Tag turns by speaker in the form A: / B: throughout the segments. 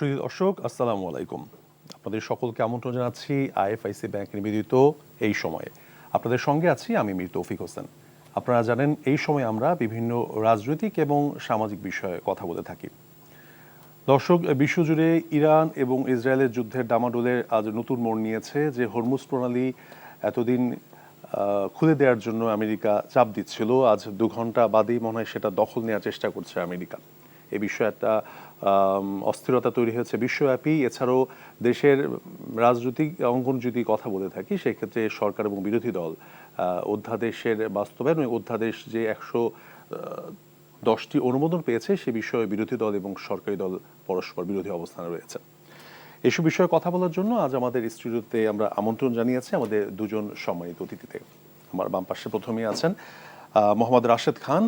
A: সুধী দর্শক, আসসালামু আলাইকুম। আপনাদের সকলকে আমন্ত্রণ জানাচ্ছি আইএফআইসি ব্যাংক নিবেদিত এই সময়ে। আপনাদের সঙ্গে আছি আমি মীর তৌফিক হোসেন। আপনারা জানেন এই সময় আমরা বিভিন্ন রাজনৈতিক এবং সামাজিক বিষয়ে কথা বলে থাকি। দর্শক, বিশ্বজুড়ে ইরান এবং ইসরায়েলের যুদ্ধের ডামাডোলের আজ নতুন মোড় নিয়েছে। যে হরমুজ প্রণালী এতদিন খুলে দেওয়ার জন্য আমেরিকা চাপ দিচ্ছিল, আজ 2 ঘন্টা বাদেই মনে হয় সেটা দখল নেওয়ার চেষ্টা করছে আমেরিকা। এ বিষয়ে একটা অস্থিরতা তৈরি হয়েছে বিশ্বব্যাপী। এছাড়াও দেশের রাজনৈতিক অঙ্গন যদি কথা বলে থাকি, সেক্ষেত্রে সরকার এবং বিরোধী দল অধ্যাদেশের বাস্তবায়ন, অধ্যাদেশ যে 110টি অনুমোদন পেয়েছে সে বিষয়ে বিরোধী দল এবং সরকারি দল পরস্পর বিরোধী অবস্থানে রয়েছে। এসব বিষয়ে কথা বলার জন্য আজ আমাদের স্টুডিওতে আমরা আমন্ত্রণ জানিয়েছি আমাদের দুজন সম্মানিত অতিথিতে। আমার বাম পাশে প্রথমেই আছেন মোহাম্মদ রাশেদ খান,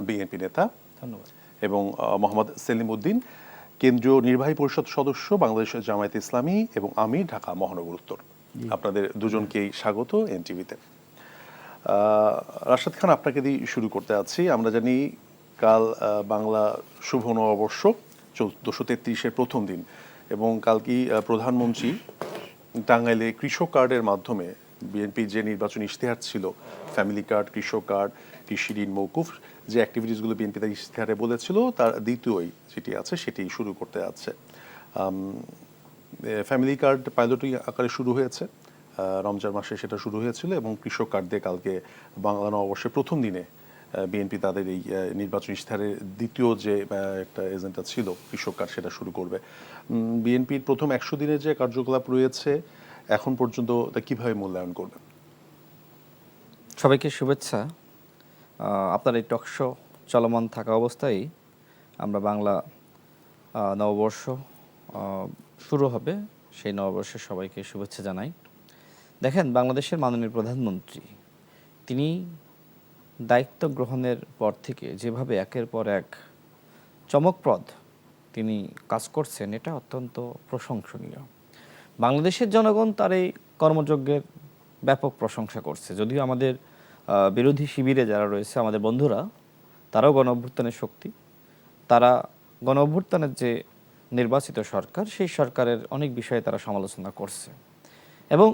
A: বিএনপি নেতা।
B: ধন্যবাদ।
A: এবং মোহাম্মদ সেলিম উদ্দিন, কেন্দ্রীয় নির্বাহী পরিষদ সদস্য, বাংলাদেশ জামায়াতে ইসলামী এবং আমি, ঢাকা মহানগর উত্তর। আপনাদের দুজনকেই স্বাগত এনটিভিতে। রাশেদ খান, আপনাকে দিয়ে শুরু করতে আছি। আমরা জানি কাল বাংলা শুভ নববর্ষ, 1433-এর প্রথম দিন, এবং কালকেই প্রধানমন্ত্রী টাঙ্গাইলে কৃষক কার্ডের মাধ্যমে বিএনপির যে নির্বাচনী ইশতেহার ছিল, ফ্যামিলি কার্ড, কৃষক কার্ড, কৃষি ঋণ মৌকুফ, যে অ্যাক্টিভিটিসগুলো বিএনপি তার ইশতেহারে বলেছিল তার দ্বিতীয়ই যেটি আছে সেটি শুরু করতে যাচ্ছে। ফ্যামিলি কার্ড পাইলটিং আকারে শুরু হয়েছে, রমজান মাসে সেটা শুরু হয়েছিল, এবং কৃষক কার্ড দিয়ে কালকে বাংলা নববর্ষের প্রথম দিনে বিএনপি তাদের এই নির্বাচনী ইশতেহারের দ্বিতীয় যে একটা এজেন্ডা ছিল কৃষক কার্ড, সেটা শুরু করবে। বিএনপির প্রথম 100 দিনের যে কার্যকলাপ রয়েছে এখন পর্যন্ত তা কীভাবে মূল্যায়ন করবেন?
B: সবাইকে শুভেচ্ছা। আপনার এই টক শো চলমান থাকা অবস্থায় আমরা বাংলা নববর্ষ শুরু হবে, সেই নববর্ষের সবাইকে শুভেচ্ছা জানাই। দেখেন, বাংলাদেশের মাননীয় প্রধানমন্ত্রী তিনি দায়িত্ব গ্রহণের পর থেকে যেভাবে একের পর এক চমকপ্রদ তিনি কাজ করছেন, এটা অত্যন্ত প্রশংসনীয়। বাংলাদেশের জনগণ তার এই কর্মযজ্ঞের ব্যাপক প্রশংসা করছে। যদিও আমাদের বিরোধী শিবিরে যারা রয়েছে, আমাদের বন্ধুরা, তারাও গণ অভ্যুত্থানের শক্তি, তারা গণ অভ্যুত্থানের যে নির্বাচিত সরকার, সেই সরকারের অনেক বিষয়ে তারা সমালোচনা করছে, এবং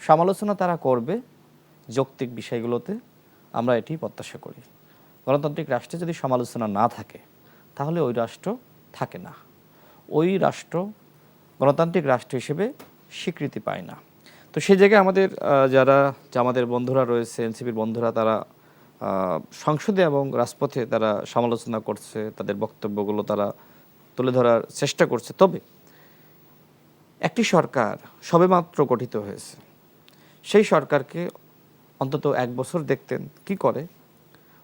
B: সমালোচনা তারা করবে যৌক্তিক বিষয়গুলোতে। আমরা এটি প্রত্যাশা করি। গণতান্ত্রিক রাষ্ট্রে যদি সমালোচনা না থাকে তাহলে ওই রাষ্ট্র থাকে না, ওই রাষ্ট্র গণতান্ত্রিক রাষ্ট্র হিসেবে স্বীকৃতি পায় না। তো সেই জায়গায় আমাদের যারা আমাদের বন্ধুরা রয়েছে, এনসিপির বন্ধুরা, তারা সংসদে এবং রাজপথে তারা সমালোচনা করছে, তাদের বক্তব্যগুলো তারা তুলে ধরার চেষ্টা করছে। তবে একটি সরকার সবেমাত্র গঠিত হয়েছে, সেই সরকারকে অন্তত 1 বছর দেখতেন কি করে।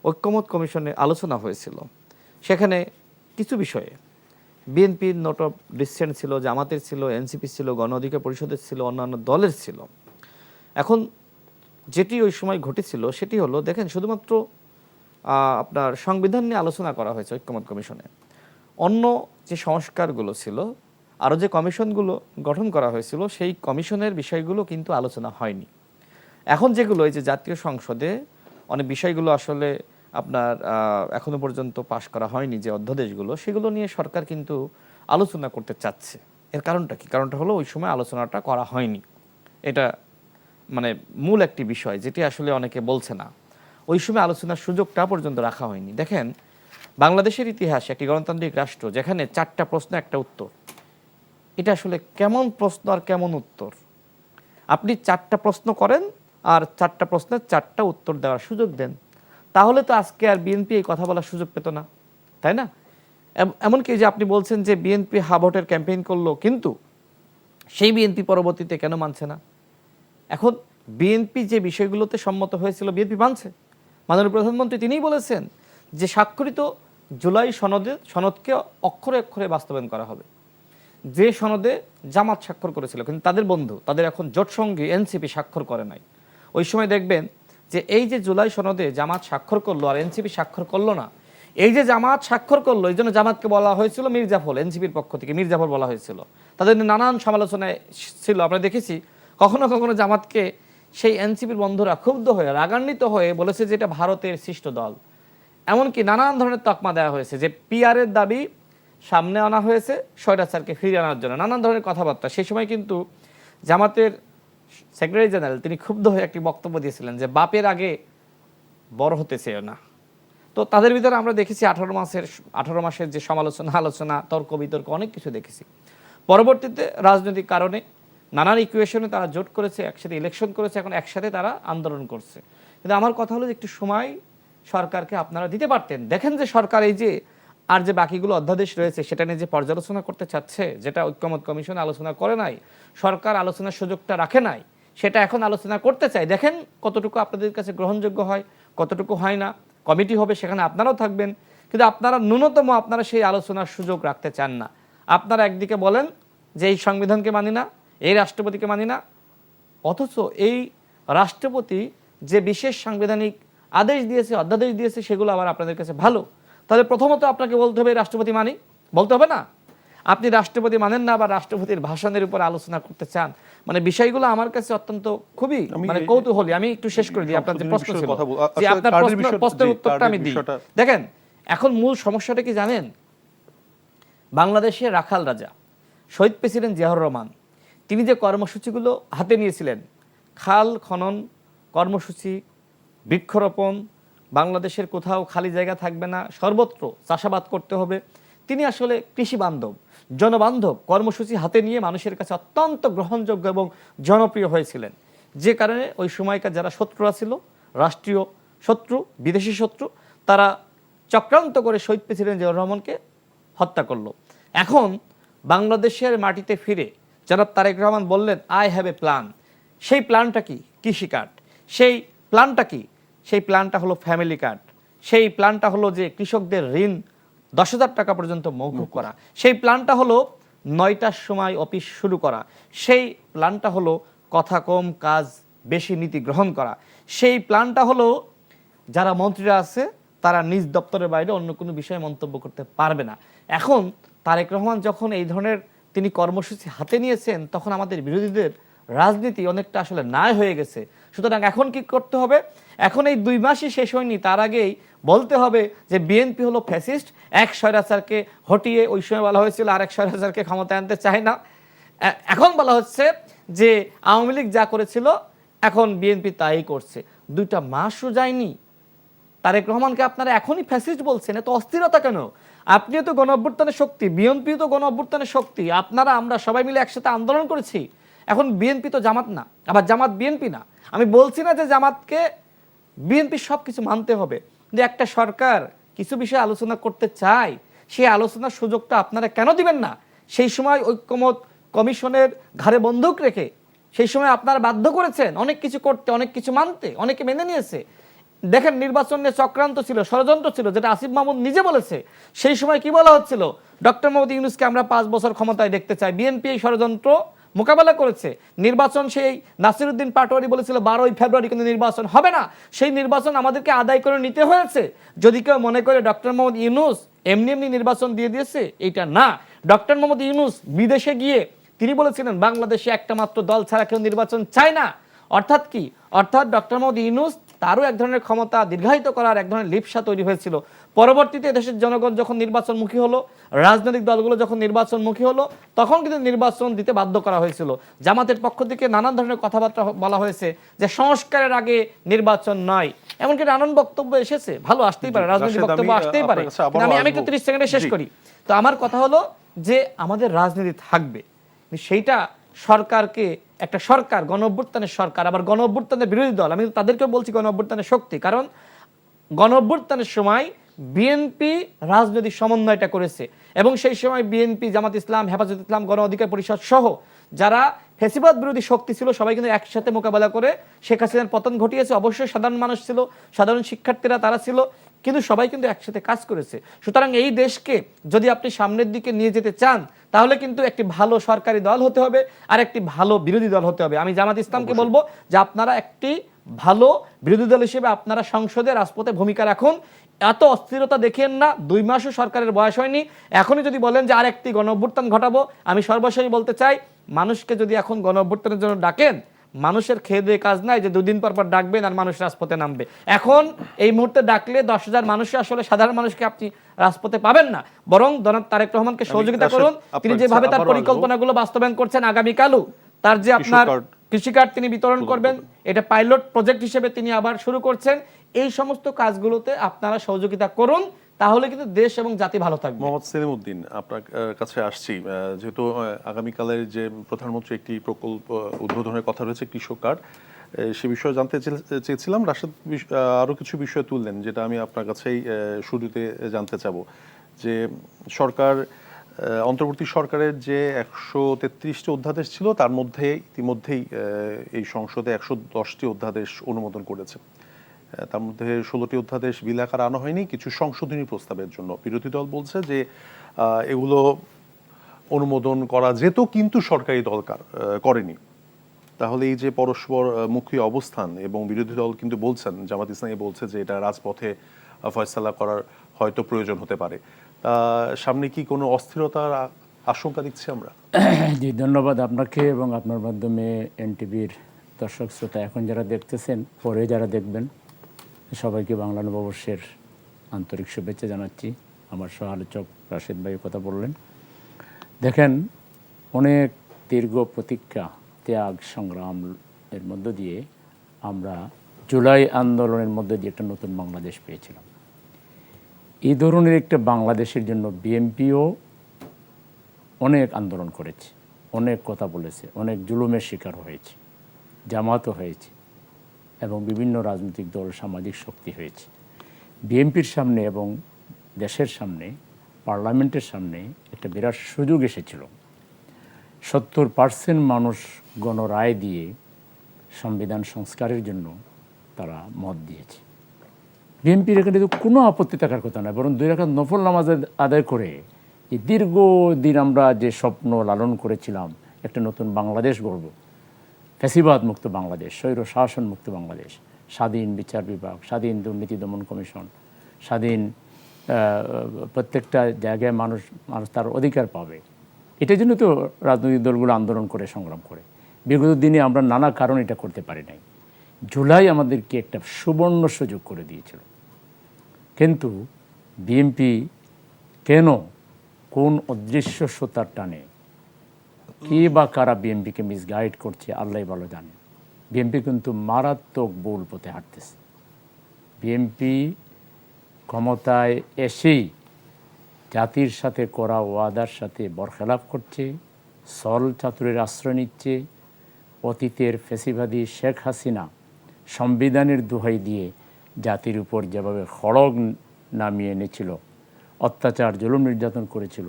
B: ঐক্যমত কমিশনে আলোচনা হয়েছিল, সেখানে কিছু বিষয়ে বিএনপির নোট অফ ডিসেন্ট ছিল, জামাতের ছিল, এনসিপি ছিল, গণ অধিকার পরিষদের ছিল, অন্যান্য দলের ছিল। এখন যেটি ওই সময় ঘটেছিল সেটি হলো, দেখেন, শুধুমাত্র আপনার সংবিধান নিয়ে আলোচনা করা হয়েছে ঐক্যমত কমিশনে। অন্য যে সংস্কারগুলো ছিল, আরও যে কমিশনগুলো গঠন করা হয়েছিল, সেই কমিশনের বিষয়গুলো কিন্তু আলোচনা হয়নি। এখন যেগুলো এই যে জাতীয় সংসদে অনেক বিষয়গুলো আসলে আপনার এখনো পর্যন্ত পাশ করা হয়নি, যে অধ্যাদেশগুলো, সেগুলো নিয়ে সরকার কিন্তু আলোচনা করতে চাচ্ছে। এর কারণটা কি? কারণটা হলো ওই সময় আলোচনাটা করা হয়নি। এটা মানে মূল একটি বিষয়, যেটি আসলে অনেকে বলছে না, ওই সময় আলোচনার সুযোগটা পর্যন্ত রাখা হয়নি। দেখেন, বাংলাদেশের ইতিহাসে একটি গণতান্ত্রিক রাষ্ট্র যেখানে 4টা প্রশ্ন একটা উত্তর, এটা আসলে কেমন প্রশ্ন আর কেমন উত্তর? আপনি 4টা প্রশ্ন করেন আর 4টা প্রশ্নের 4টা উত্তর দেওয়ার সুযোগ দেন, তাহলে তো আজকে আর বিএনপি এই কথা বলার সুযোগ পেত না, তাই না? এমনকি যে আপনি বলছেন যে বিএনপি ভোটের ক্যাম্পেইন করলো, কিন্তু সেই বিএনপি পরবর্তীতে কেন মানছে না? এখন বিএনপি যে বিষয়গুলোতে সম্মত হয়েছিল বিএনপি মানছে। মাননীয় প্রধানমন্ত্রী তিনিই বলেছেন যে স্বাক্ষরিত জুলাই সনদকে অক্ষরে অক্ষরে বাস্তবায়ন করা হবে। যে সনদে জামাত স্বাক্ষর করেছিল, কিন্তু তাদের বন্ধু, তাদের এখন জোটসঙ্গী এনসিপি স্বাক্ষর করে নাই। ওই সময় দেখবেন যে এই যে জুলাই সনদে জামাত স্বাক্ষর করলো আর এনসিপি স্বাক্ষর করলো না, এই যে জামাত স্বাক্ষর করলো, এই জন্য জামাতকে বলা হয়েছিল মির্জাফর, এনসিপির পক্ষ থেকে মির্জাফর বলা হয়েছিল। তাদের নানান সমালোচনায় ছিল। আমরা দেখেছি কখনো কখনো জামাতকে সেই এনসিপির বন্ধুরা ক্ষুব্ধ হয়ে, রাগান্বিত হয়ে বলেছে যে এটা ভারতের সৃষ্ট দল। এমনকি নানান ধরনের তকমা দেওয়া হয়েছে যে পিআরের দাবি সামনে আনা হয়েছে স্বৈরাচারকে ফিরিয়ে আনার জন্য, নানান ধরনের কথাবার্তা। সেই সময় কিন্তু জামাতের সেক্রেটারি জেনারেল তিনি ক্ষুব্ধ হয়ে একটি বক্তব্য দিয়েছিলেন যে বাপের আগে বড় হতে চেয়েও না। তো তাদের ভিতরে আমরা দেখেছি 18 মাসের যে সমালোচনা, আলোচনা, তর্ক বিতর্ক অনেক কিছু দেখেছি। পরবর্তীতে রাজনৈতিক কারণে নানান ইকুয়েশনে তারা জোট করেছে, একসাথে ইলেকশন করেছে, এখন একসাথে তারা আন্দোলন করছে। কিন্তু আমার কথা হলো যে একটু সময় সরকারকে আপনারা দিতে পারতেন। দেখেন যে সরকার এই যে আর যে বাকিগুলো অধ্যাদেশ রয়েছে সেটা নিয়ে যে পর্যালোচনা করতে চাচ্ছে, যেটা ঐক্যমত কমিশন আলোচনা করে নাই, সরকার আলোচনার সুযোগটা রাখে নাই, সেটা এখন আলোচনা করতে চাই। দেখেন কতটুকু আপনাদের কাছে গ্রহণযোগ্য হয়, কতটুকু হয় না। কমিটি হবে, সেখানে আপনারাও থাকবেন, কিন্তু আপনারা ন্যূনতম আপনারা সেই আলোচনার সুযোগ রাখতে চান না। আপনারা একদিকে বলেন যে এই সংবিধানকে মানি না, এই রাষ্ট্রপতিকে মানি না, অথচ এই রাষ্ট্রপতি যে বিশেষ সাংবিধানিক আদেশ দিয়েছে, অধ্যাদেশ দিয়েছে, সেগুলো আবার আপনাদের কাছে ভালো। তাহলে প্রথমত আপনাকে বলতে হবে রাষ্ট্রপতি মানি, বলতে হবে না? আপনি রাষ্ট্রপতি মানেন না, বা রাষ্ট্রপতির ভাষণের উপর আলোচনা করতে চান। মানে বিষয়গুলো আমার কাছে অত্যন্ত খুবই মানে কৌতূহলী। আমি একটু শেষ করে দিই। আপনার যে প্রশ্ন ছিল, যে আপনার প্রশ্নের উত্তরটা আমি দিই। দেখেন এখন মূল সমস্যাটা কি জানেন? বাংলাদেশের রাখাল রাজা শহীদ প্রেসিডেন্ট জিয়াউর রহমান তিনি যে কর্মসূচিগুলো হাতে নিয়েছিলেন, খাল খনন কর্মসূচি, বৃক্ষরোপণ, বাংলাদেশের কোথাও খালি জায়গা থাকবে না, সর্বত্র চাষাবাদ করতে হবে, তিনি আসলে কৃষি বান্ধব, জনবান্ধব কর্মসূচি হাতে নিয়ে মানুষের কাছে অত্যন্ত গ্রহণযোগ্য এবং জনপ্রিয় হয়েছিলেন। যে কারণে ওই সময়কার যারা শত্রুরা ছিল, রাষ্ট্রীয় শত্রু, বিদেশি শত্রু, তারা চক্রান্ত করে শহীদ প্রেসিডেন্ট জিয়াউর রহমানকে হত্যা করলো। এখন বাংলাদেশের মাটিতে ফিরে জনাব তারেক রহমান বললেন আই হ্যাভ এ প্ল্যান। সেই প্ল্যানটা কি? কৃষি কার্ড। সেই প্ল্যানটা কি? সেই প্ল্যানটা হলো ফ্যামিলি কার্ড। সেই প্ল্যানটা হলো যে কৃষকদের ঋণ 10,000 টাকা পর্যন্ত মওকুফ করা। সেই প্ল্যানটা হলো 9টার সময় অফিস শুরু করা। সেই প্ল্যানটা হলো কথা কম কাজ বেশি নীতি গ্রহণ করা। সেই প্ল্যানটা হলো যারা মন্ত্রীরা আছে তারা নিজ দপ্তরের বাইরে অন্য কোনো বিষয়ে মন্তব্য করতে পারবে না। এখন তারেক রহমান যখন এই ধরনের তিনি কর্মসূচি হাতে নিয়েছেন, তখন আমাদের বিরোধীদের রাজনীতি অনেকটা আসলে ন্যায় হয়ে গেছে। সুতরাং এখন কি করতে হবে? এখন এই 2 মাসই শেষ হয়নি, তার আগেই বলতে হবে যে বিএনপি হলো ফ্যাসিস্ট, এক স্বৈরাচারকে হটিয়ে ওই সময় বলা হয়েছিল আরেক স্বৈরাচারকে ক্ষমতায় আনতে চায় না। এখন বলা হচ্ছে যে আওয়ামী লীগ যা করেছিল এখন বিএনপি তাই করছে। 2টা মাসও যায়নি, তারেক রহমানকে আপনারা এখনই ফ্যাসিস্ট বলছেন। এত অস্থিরতা কেন? আপনিও তো গণ অভ্যুত্থানের শক্তি, বিএনপিও তো গণ অভ্যুত্থানের শক্তি। আপনারা আমরা সবাই মিলে একসাথে আন্দোলন করেছি। এখন বিএনপি তো জামাত না, আবার জামাত বিএনপি না। আমি বলছি না যে জামাতকে বিএনপি সব কিছু মানতে হবে, যে একটা সরকার কিছু বিষয়ে আলোচনা করতে চায়, সেই আলোচনার সুযোগটা আপনারা কেন দিবেন না? সেই সময় ঐক্যমত কমিশনের ঘাড়ে বন্দুক রেখে সেই সময় আপনারা বাধ্য করেছেন অনেক কিছু করতে, অনেক কিছু মানতে, অনেকে মেনে নিয়েছে। দেখেন নির্বাচন নিয়ে চক্রান্ত ছিল, ষড়যন্ত্র ছিল, যেটা আসিফ মাহমুদ নিজে বলেছে। সেই সময় কি বলা হচ্ছিল? ডক্টর মোহাম্মদ ইউনূসকে আমরা 5 বছর ক্ষমতায় দেখতে চাই। বিএনপি এই ষড়যন্ত্র মোকাবেলা করেছে। নির্বাচন সেই নাসিরউদ্দিন পাটোয়ারি বলেছিল 12ই ফেব্রুয়ারি কিন্তু নির্বাচন হবে না। সেই নির্বাচন আমাদেরকে আদায় করে নিতে হয়েছে। যদি কেউ মনে করে ডক্টর মোহাম্মদ ইউনূস এমনি এমনি নির্বাচন দিয়ে দিয়েছে, এইটা না। ডক্টর মোহাম্মদ ইউনূস বিদেশে গিয়ে তিনি বলেছিলেন বাংলাদেশে একটা মাত্র দল ছাড়া কেউ নির্বাচন চায় না। অর্থাৎ কি? অর্থাৎ ডক্টর মোহাম্মদ ইউনূস তারও এক ধরনের ক্ষমতা দীর্ঘায়িত করার এক ধরনের লিপ্সা তৈরি হয়েছিল। পরবর্তীতে দেশের জনগণ যখন নির্বাচনমুখী হলো, রাজনৈতিক দলগুলো যখন নির্বাচনমুখী হলো, তখন কিন্তু নির্বাচন দিতে বাধ্য করা হয়েছিল। জামাতের পক্ষ থেকে নানান ধরনের কথাবার্তা বলা হয়েছে যে সংস্কারের আগে নির্বাচন নয়, এমনকি নানান বক্তব্য এসেছে। ভালো আসতেই পারে, রাজনৈতিক বক্তব্য আসতেই পারে। আমি একটু 30 সেকেন্ডে শেষ করি। তো আমার কথা হলো যে আমাদের রাজনীতি থাকবে, সেইটা সরকারকে একটা সরকার, গণ অভ্যুত্থানের সরকার, আবার গণ অভ্যুত্থানের বিরোধী দল, আমি তাদেরকেও বলছি গণ অভ্যুত্থানের শক্তি। কারণ গণ অভ্যুত্থানের সময় বিএনপি রাজনৈতিক সমন্বয়টা করেছে, এবং সেই সময় বিএনপি, জামাত ইসলাম, হেফাজত ইসলাম, গণ অধিকার পরিষদ সহ যারা ফ্যাসিবাদ বিরোধী শক্তি ছিল, সবাই কিন্তু একসাথে মোকাবেলা করে শেখ হাসিনার পতন ঘটিয়েছে। অবশ্যই সাধারণ মানুষ ছিল, সাধারণ শিক্ষার্থীরা তারা ছিল, কিন্তু সবাই কিন্তু একসাথে কাজ করেছে। সুতরাং এই দেশকে যদি আপনি সামনের দিকে নিয়ে যেতে চান, তাহলে কিন্তু একটি ভালো সরকারি দল হতে হবে আর একটি ভালো বিরোধী দল হতে হবে। আমি জামাত ইসলামকে বলবো যে আপনারা একটি ভালো বিরোধী দল হিসেবে আপনারা সংসদে, রাজপথে ভূমিকা রাখুন। এত অস্থিরতা দেখেন না। 2 মাসও সরকারের বয়স হয়নি, এখনই যদি বলেন যে আরেকটি গণ অভ্যুত্থান ঘটাবো, আমি সর্বশেষ বলতে চাই মানুষকে যদি এখন গণ অভ্যুত্থানের জন্য ডাকেন,
C: মানুষের খেয়ে দিয়ে কাজ নাই যে দুদিন পর পর ডাকবেন আর মানুষ রাজপথে নামবে। এখন এই মুহূর্তে ডাকলে 10,000 মানুষই আসলে সাধারণ মানুষকে আপনি রাজপথে পাবেন না, বরং জনাব তারেক রহমানকে সহযোগিতা করুন। তিনি যেভাবে তার পরিকল্পনাগুলো বাস্তবায়ন করছেন, আগামীকালও তার যে আপনার কৃষি কার্ড তিনি বিতরণ করবেন, এটা পাইলট প্রজেক্ট হিসেবে তিনি আবার শুরু করছেন। এই সমস্ত কাজগুলোতে আপনারা সহযোগিতা করুন, তাহলে কিন্তু দেশ এবং জাতি ভালো থাকবে।
A: মোহাম্মদ সেলিম উদ্দিন, আপনার কাছে আসছি। যেহেতু আগামীকালের যে প্রধানমন্ত্রী একটি প্রকল্প উদ্বোধনের কথা রয়েছে, কৃষক কার্ড, সে বিষয়ে জানতে চেয়েছিলাম। রাশেদ আরও কিছু বিষয় তুললেন, যেটা আমি আপনার কাছেই শুরুতে জানতে চাবো, যে সরকার, অন্তর্বর্তী সরকারের যে 133টি অধ্যাদেশ ছিল, তার মধ্যে ইতিমধ্যেই এই সংসদে 110টি অধ্যাদেশ অনুমোদন করেছে। তার মধ্যে 16টি অধ্যাদেশ বিল আকারে আনা হয়নি, কিছু সংশোধনী প্রস্তাবের জন্য। বিরোধী দল বলছে যে এগুলো অনুমোদন করা যেত, কিন্তু সরকারি দল করেনি। তাহলে এই যে পরস্পর মুখী অবস্থান, এবং বিরোধী দল কিন্তু বলছেন, জামাত ইসলামী বলছে যে এটা রাজপথে ফয়সালা করার হয়তো প্রয়োজন হতে পারে। সামনে কি কোনো অস্থিরতার আশঙ্কা দেখছি আমরা?
D: জি, ধন্যবাদ আপনাকে এবং আপনার মাধ্যমে এনটিভির দর্শক শ্রোতা, এখন যারা দেখতেছেন, পরে যারা দেখবেন, সবাইকে বাংলা নববর্ষের আন্তরিক শুভেচ্ছা জানাচ্ছি। আমার সহ আলোচক রাশেদ ভাই কথা বললেন। দেখেন, অনেক দীর্ঘ প্রতীক্ষা, ত্যাগ, সংগ্রাম এর মধ্য দিয়ে আমরা জুলাই আন্দোলনের মধ্য দিয়ে একটা নতুন বাংলাদেশ পেয়েছিলাম। এই ধরনের একটা বাংলাদেশের জন্য বিএনপিও অনেক আন্দোলন করেছে, অনেক কথা বলেছে, অনেক জুলুমের শিকার হয়েছে, জামাতও হয়েছে, এবং বিভিন্ন রাজনৈতিক দল, সামাজিক শক্তি হয়েছে। বিএনপির সামনে এবং দেশের সামনে, পার্লামেন্টের সামনে একটা বিরাট সুযোগ এসেছিল। 70% মানুষ গণরায় দিয়ে সংবিধান সংস্কারের জন্য তারা মত দিয়েছে। বিএনপির এখানে তো কোনো আপত্তি থাকার কথা নয়, বরং 2 রাকাত নফল নামাজ আদায় করে এই দীর্ঘদিন আমরা যে স্বপ্ন লালন করেছিলাম, একটা নতুন বাংলাদেশ গড়ব, ফ্যাসিবাদ মুক্ত বাংলাদেশ, স্বৈর শাসন মুক্ত বাংলাদেশ, স্বাধীন বিচার বিভাগ, স্বাধীন দুর্নীতি দমন কমিশন, স্বাধীন প্রত্যেকটা জায়গায় মানুষ তার অধিকার পাবে, এটার জন্য তো রাজনৈতিক দলগুলো আন্দোলন করে, সংগ্রাম করে। বিগত দিনে আমরা নানা কারণে এটা করতে পারি নাই। জুলাই আমাদেরকে একটা সুবর্ণ সুযোগ করে দিয়েছিল। কিন্তু বিএনপি কেন, কোন অদৃশ্য সত্তার টানে, কে বা কারা বিএনপিকে মিসগাইড করছে, আল্লাহ ভালো জানে। বিএনপি কিন্তু মারাত্মক ভুল পথে হাঁটতেছে। বিএনপি ক্ষমতায় এসেই জাতির সাথে করা ওয়াদার সাথে বরখেলাপ করছে, সল ছাত্রের আশ্রয় নিচ্ছে। অতীতের ফ্যাসিবাদী শেখ হাসিনা সংবিধানের দোহাই দিয়ে জাতির উপর যেভাবে খড়গ নামিয়ে এনেছিল, অত্যাচার, জুলুম, নির্যাতন করেছিল,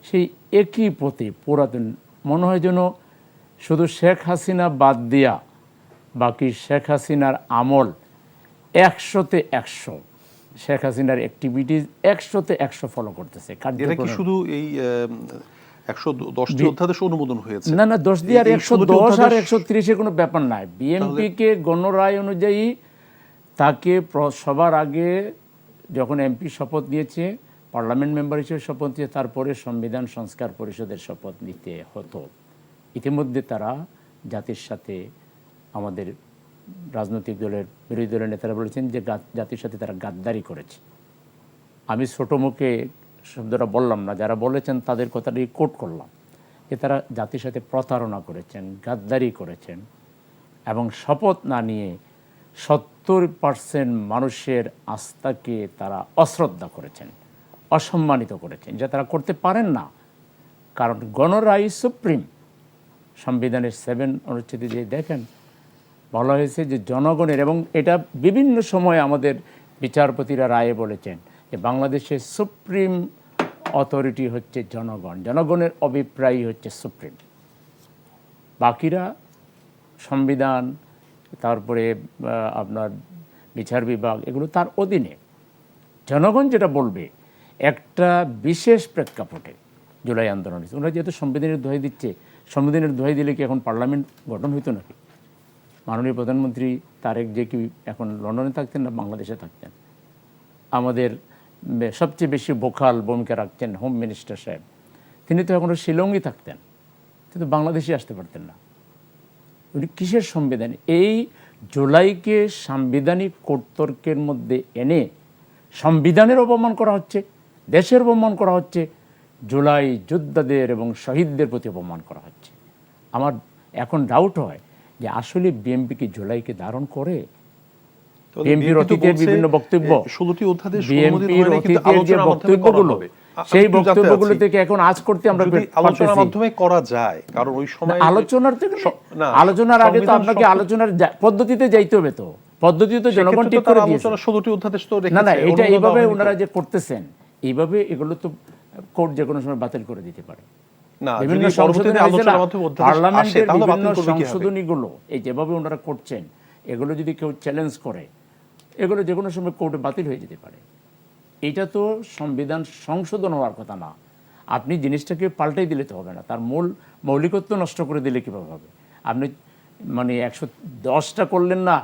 D: সেই একই পথে পুরাতন, মনে হয় যেন শুধু শেখ হাসিনা বাদ দিয়া বাকি শেখ হাসিনার আমল 100-তে 100, শেখ হাসিনার অ্যাক্টিভিটিস 100-তে 100 ফলো করতেছে।
A: এটা কি শুধু এই 110টি অধ্যাদেশ অনুমোদন হয়েছে?
D: না, 10 দিয়ে আর 110 আর 130 কোনো ব্যাপার নাই। বিএনপিকে গণরায় অনুযায়ী তাকে সবার আগে যখন এমপি শপথ দিয়েছে, পার্লামেন্ট মেম্বার হিসেবে শপথ দিয়ে, তারপরে সংবিধান সংস্কার পরিষদের শপথ নিতে হতো। ইতিমধ্যে তারা জাতির সাথে, আমাদের রাজনৈতিক দলের, বিরোধী দলের নেতারা বলেছেন যে জাতির সাথে তারা গাদ্দারি করেছে। আমি ছোট মুখে শব্দটা বললাম না, যারা বলেছেন তাদের কথাটাই কোট করলাম, যে তারা জাতির সাথে প্রতারণা করেছেন, গাদ্দারি করেছেন, এবং শপথ না নিয়ে 70% মানুষের আস্থাকে তারা অশ্রদ্ধা করেছেন, অসম্মানিত করেছেন, যা তারা করতে পারেন না। কারণ গণরায় সুপ্রিম। সংবিধানের 7 অনুচ্ছেদে যে দেখেন বলা হয়েছে যে জনগণের, এবং এটা বিভিন্ন সময় আমাদের বিচারপতিরা রায়ে বলেছেন যে বাংলাদেশের সুপ্রিম অথরিটি হচ্ছে জনগণ, জনগণের অভিপ্রায় হচ্ছে সুপ্রিম। বাকিরা সংবিধান, তারপরে আপনার বিচার বিভাগ, এগুলো তার অধীনে। জনগণ যেটা বলবে একটা বিশেষ প্রেক্ষাপটে জুলাই আন্দোলন হয়েছে। ওরা যেহেতু সংবিধানের দোহাই দিচ্ছে, সংবিধানের দোহাই দিলে কি এখন পার্লামেন্ট গঠন হইতো নাকি? মাননীয় প্রধানমন্ত্রী তারেক যে কি এখন লন্ডনে থাকতেন না বাংলাদেশে থাকতেন? আমাদের সবচেয়ে বেশি ভোকাল ভূমিকা রাখতেন হোম মিনিস্টার সাহেব, তিনি তো এখনও শিলংই থাকতেন, কিন্তু বাংলাদেশে আসতে পারতেন না। উনি কিসের সংবিধান? এই জুলাইকে সাংবিধানিক কোটতর্কের মধ্যে এনে সংবিধানের অপমান করা হচ্ছে, দেশের অপমান করা হচ্ছে, জুলাই যোদ্ধাদের এবং শহীদদের প্রতি অপমান করা হচ্ছে। আমার এখন ডাউট হয় যে আসলে বিএনপি কি জুলাইকে ধারণ করে? বিএনপির অতীতের বিভিন্ন বক্তব্য, বিএনপির অতীতের যে বক্তব্যগুলো, সেই বক্তব্যগুলো থেকে এখন আজ করতে আমরা
A: আলোচনার মাধ্যমে করা যায়, কারণ ওই সময়
D: আলোচনার আগে তো আপনাকে আলোচনার পদ্ধতিতে যাইতে হবে। তো পদ্ধতি তো জনগণ ঠিক করে দিয়েছে।
A: 16টি অধ্যাদেশ তো রেখেছে।
D: না, এটা এইভাবে ওনারা যে করতেছেন, এইভাবে এগুলো তো কোর্ট যে কোনো সময় বাতিল করে দিতে পারে।
A: না,
D: বিভিন্ন পার্লামেন্টের বিভিন্ন সংশোধনীগুলো এই যেভাবে ওনারা করছেন, এগুলো যদি কেউ চ্যালেঞ্জ করে, এগুলো যে কোনো সময় কোর্টে বাতিল হয়ে যেতে পারে। এটা তো সংবিধান সংশোধন হওয়ার কথা না। আপনি জিনিসটাকে পাল্টাই দিলে তো হবে না, তার মৌলিকত্ব নষ্ট করে দিলে কীভাবে হবে? আপনি মানে 110টা করলেন না,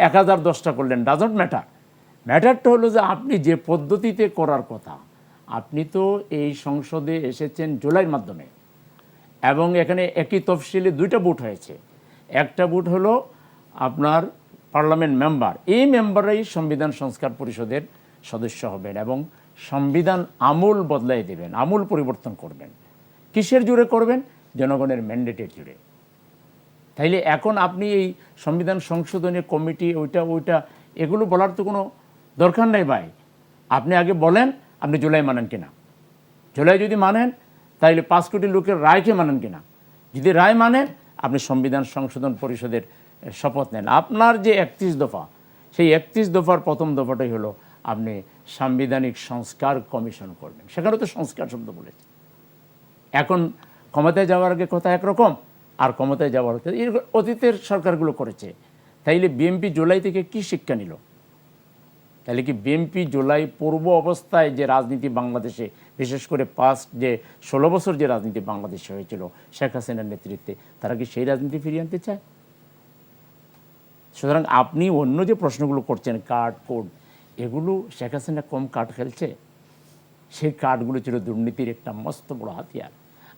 D: 1010টা করলেন, ডাজন্ট ম্যাটার। ম্যাটারটা হলো যে আপনি যে পদ্ধতিতে করার কথা, আপনি তো এই সংসদে এসেছেন জুলাইয়ের মাধ্যমে, এবং এখানে একই তফসিলে 2টা ভোট হয়েছে। একটা ভোট হলো আপনার পার্লামেন্ট মেম্বার, এই মেম্বাররাই সংবিধান সংস্কার পরিষদের সদস্য হবেন এবং সংবিধান আমূল বদলাই দেবেন, আমূল পরিবর্তন করবেন। কিসের জুড়ে করবেন? জনগণের ম্যান্ডেটের জুড়ে। তাইলে এখন আপনি এই সংবিধান সংশোধনের কমিটি ওইটা এগুলো বলার তো কোনো দরকার নাই ভাই। আপনি আগে বলেন আপনি জুলাই মানেন কিনা। জুলাই যদি মানেন তাইলে 5 কোটি লোকের রায়কে মানেন কিনা। যদি রায় মানেন, আপনি সংবিধান সংশোধন পরিষদের শপথ নেন। আপনার যে 31 দফা, সেই 31 দফার প্রথম দফাটাই হলো আপনি সাংবিধানিক সংস্কার কমিশন করবেন। সেখানে তো সংস্কার শব্দ বলেছে। এখন ক্ষমতায় যাওয়ার আগে কথা একরকম, আর ক্ষমতায় যাওয়ার অতীতের সরকারগুলো করেছে। তাইলে বিএনপি জুলাই থেকে কি শিক্ষা নিল? তাহলে কি বিএনপি জুলাই পূর্ব অবস্থায় যে রাজনীতি বাংলাদেশে, বিশেষ করে যে 16 বছর যে রাজনীতি বাংলাদেশে হয়েছিল শেখ হাসিনার নেতৃত্বে, তারা কি সেই রাজনীতি ফিরিয়ে আনতে চায়? সুতরাং আপনি অন্য যে প্রশ্নগুলো করছেন, কার্ড কোড, এগুলো শেখ হাসিনা কম কার্ড খেলছে? সেই কার্ডগুলো ছিল দুর্নীতির একটা মস্ত বড় হাতিয়ার।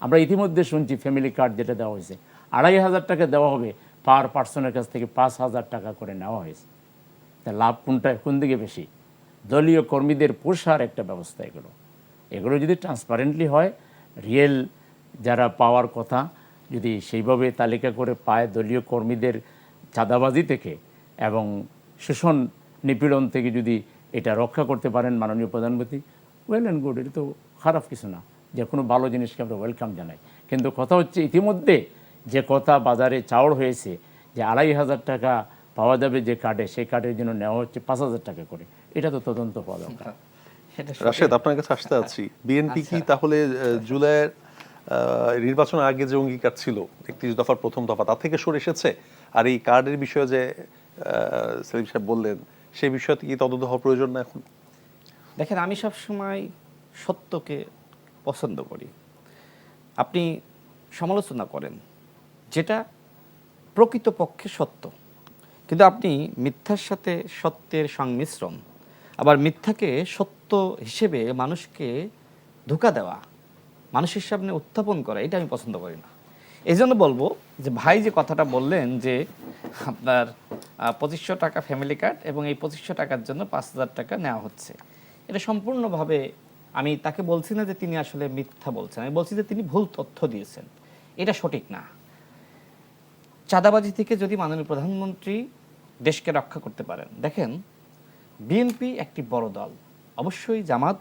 D: আমরা ইতিমধ্যে শুনছি ফ্যামিলি কার্ড যেটা দেওয়া হয়েছে, 2500 টাকা দেওয়া হবে, পার পার্সনের কাছ থেকে 5000 টাকা করে নেওয়া হয়েছে। তা লাভ কোন দিকে বেশি? দলীয় কর্মীদের পোষার একটা ব্যবস্থা। এগুলো যদি ট্রান্সপারেন্টলি হয়, রিয়েল যারা পাওয়ার কথা যদি সেইভাবে তালিকা করে পায়, দলীয় কর্মীদের চাঁদাবাজি থেকে এবং শোষণ নিপীড়ন থেকে যদি এটা রক্ষা করতে পারেন মাননীয় প্রধানমন্ত্রী, ওয়েল অ্যান্ড গুড। এটা তো খারাপ কিছু না, যে কোনো ভালো জিনিসকে আমরা ওয়েলকাম জানাই। কিন্তু কথা হচ্ছে, ইতিমধ্যে যে কথা বাজারে চাউর হয়েছে যে 2500 টাকা পাওয়া যাবে যে কার্ডে, সেই কার্ডের জন্য নেওয়া হচ্ছে 5000 টাকা করে, এটা তো তদন্ত হওয়া দরকার।
A: রাশেদ, আপনার কাছে আসতে আছি। বিএনপি কি তাহলে জুলাইয়ের নির্বাচনের আগে যে অঙ্গীকার ছিল 31 দফার প্রথম দফা, তা থেকে সরে এসেছে? আর এই কার্ডের বিষয়ে যে সেলিম সাহেব বললেন, সেই বিষয়ে কি তদন্ত হওয়ার প্রয়োজন না এখন?
C: দেখেন, আমি সবসময় সত্যকে পছন্দ করি। আপনি সমালোচনা করেন যেটা প্রকৃতপক্ষে সত্য, কিন্তু আপনি মিথ্যার সাথে সত্যের সংমিশ্রণ, আবার মিথ্যাকে সত্য হিসেবে মানুষকে ধোঁকা দেওয়া, মানুষের সামনে উত্থাপন করা, এটা আমি পছন্দ করি না। এই জন্য বলবো যে ভাই যে কথাটা বললেন যে আপনার 2500 টাকা ফ্যামিলি কার্ড এবং এই 2500 টাকার জন্য 5000 টাকা নেওয়া হচ্ছে, এটা সম্পূর্ণভাবে, আমি তাকে বলছি না যে তিনি আসলে মিথ্যা বলছেন, আমি বলছি যে তিনি ভুল তথ্য দিয়েছেন, এটা সঠিক না। চাঁদাবাজি থেকে যদি মাননীয় প্রধানমন্ত্রী দেশকে রক্ষা করতে পারেন, দেখেন বিএনপি একটি বড় দল, অবশ্যই জামাত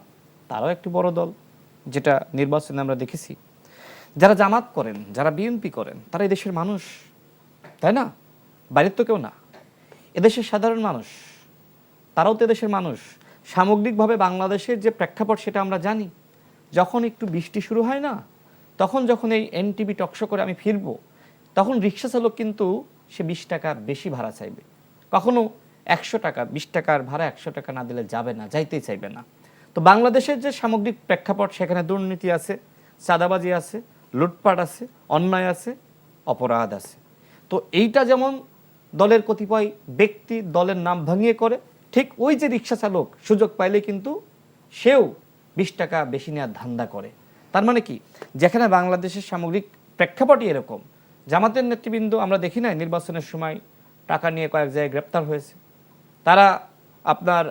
C: তারাও একটি বড় দল, যেটা নির্বাচনে আমরা দেখেছি। যারা জামাত করেন, যারা বিএনপি করেন, তারা এদেশের মানুষ, তাই না? বাইরের তো কেউ না, এদেশের সাধারণ মানুষ, তারাও তো এদেশের মানুষ। সামগ্রিকভাবে বাংলাদেশের যে প্রেক্ষাপট সেটা আমরা জানি। যখন একটু বৃষ্টি শুরু হয় না, যখন এই এনটিভি টকশো করে আমি ফিরবো, তখন রিক্সা চালক কিন্তু সে 20 টাকা বেশি ভাড়া চাইবে, কখনো 100 টাকা, 20 টাকার ভাড়া 100 টাকা না দিলে যাবে না, যাইতেই চাইবে না। তো বাংলাদেশের যে সামগ্রিক প্রেক্ষাপট, সেখানে দুর্নীতি আছে, চাঁদাবাজি আছে, লুটপাট আছে, অন্যায় আছে, অপরাধ আছে। তো এইটা যেমন দলের কতিপয় ব্যক্তি দলের নাম ভাঙিয়ে করে, ঠিক ওই যে রিক্সা চালক সুযোগ পাইলে কিন্তু সেও 20 টাকা বেশি নেওয়ার ধান্দা করে। তার মানে কি, যেখানে বাংলাদেশের সামগ্রিক প্রেক্ষাপটই এরকম জামাতের নেতৃবৃন্দ আমরা দেখি নাই নির্বাচনের সময় টাকা নিয়ে কয়েক জায়গায় গ্রেপ্তার হয়েছে। তারা আপনার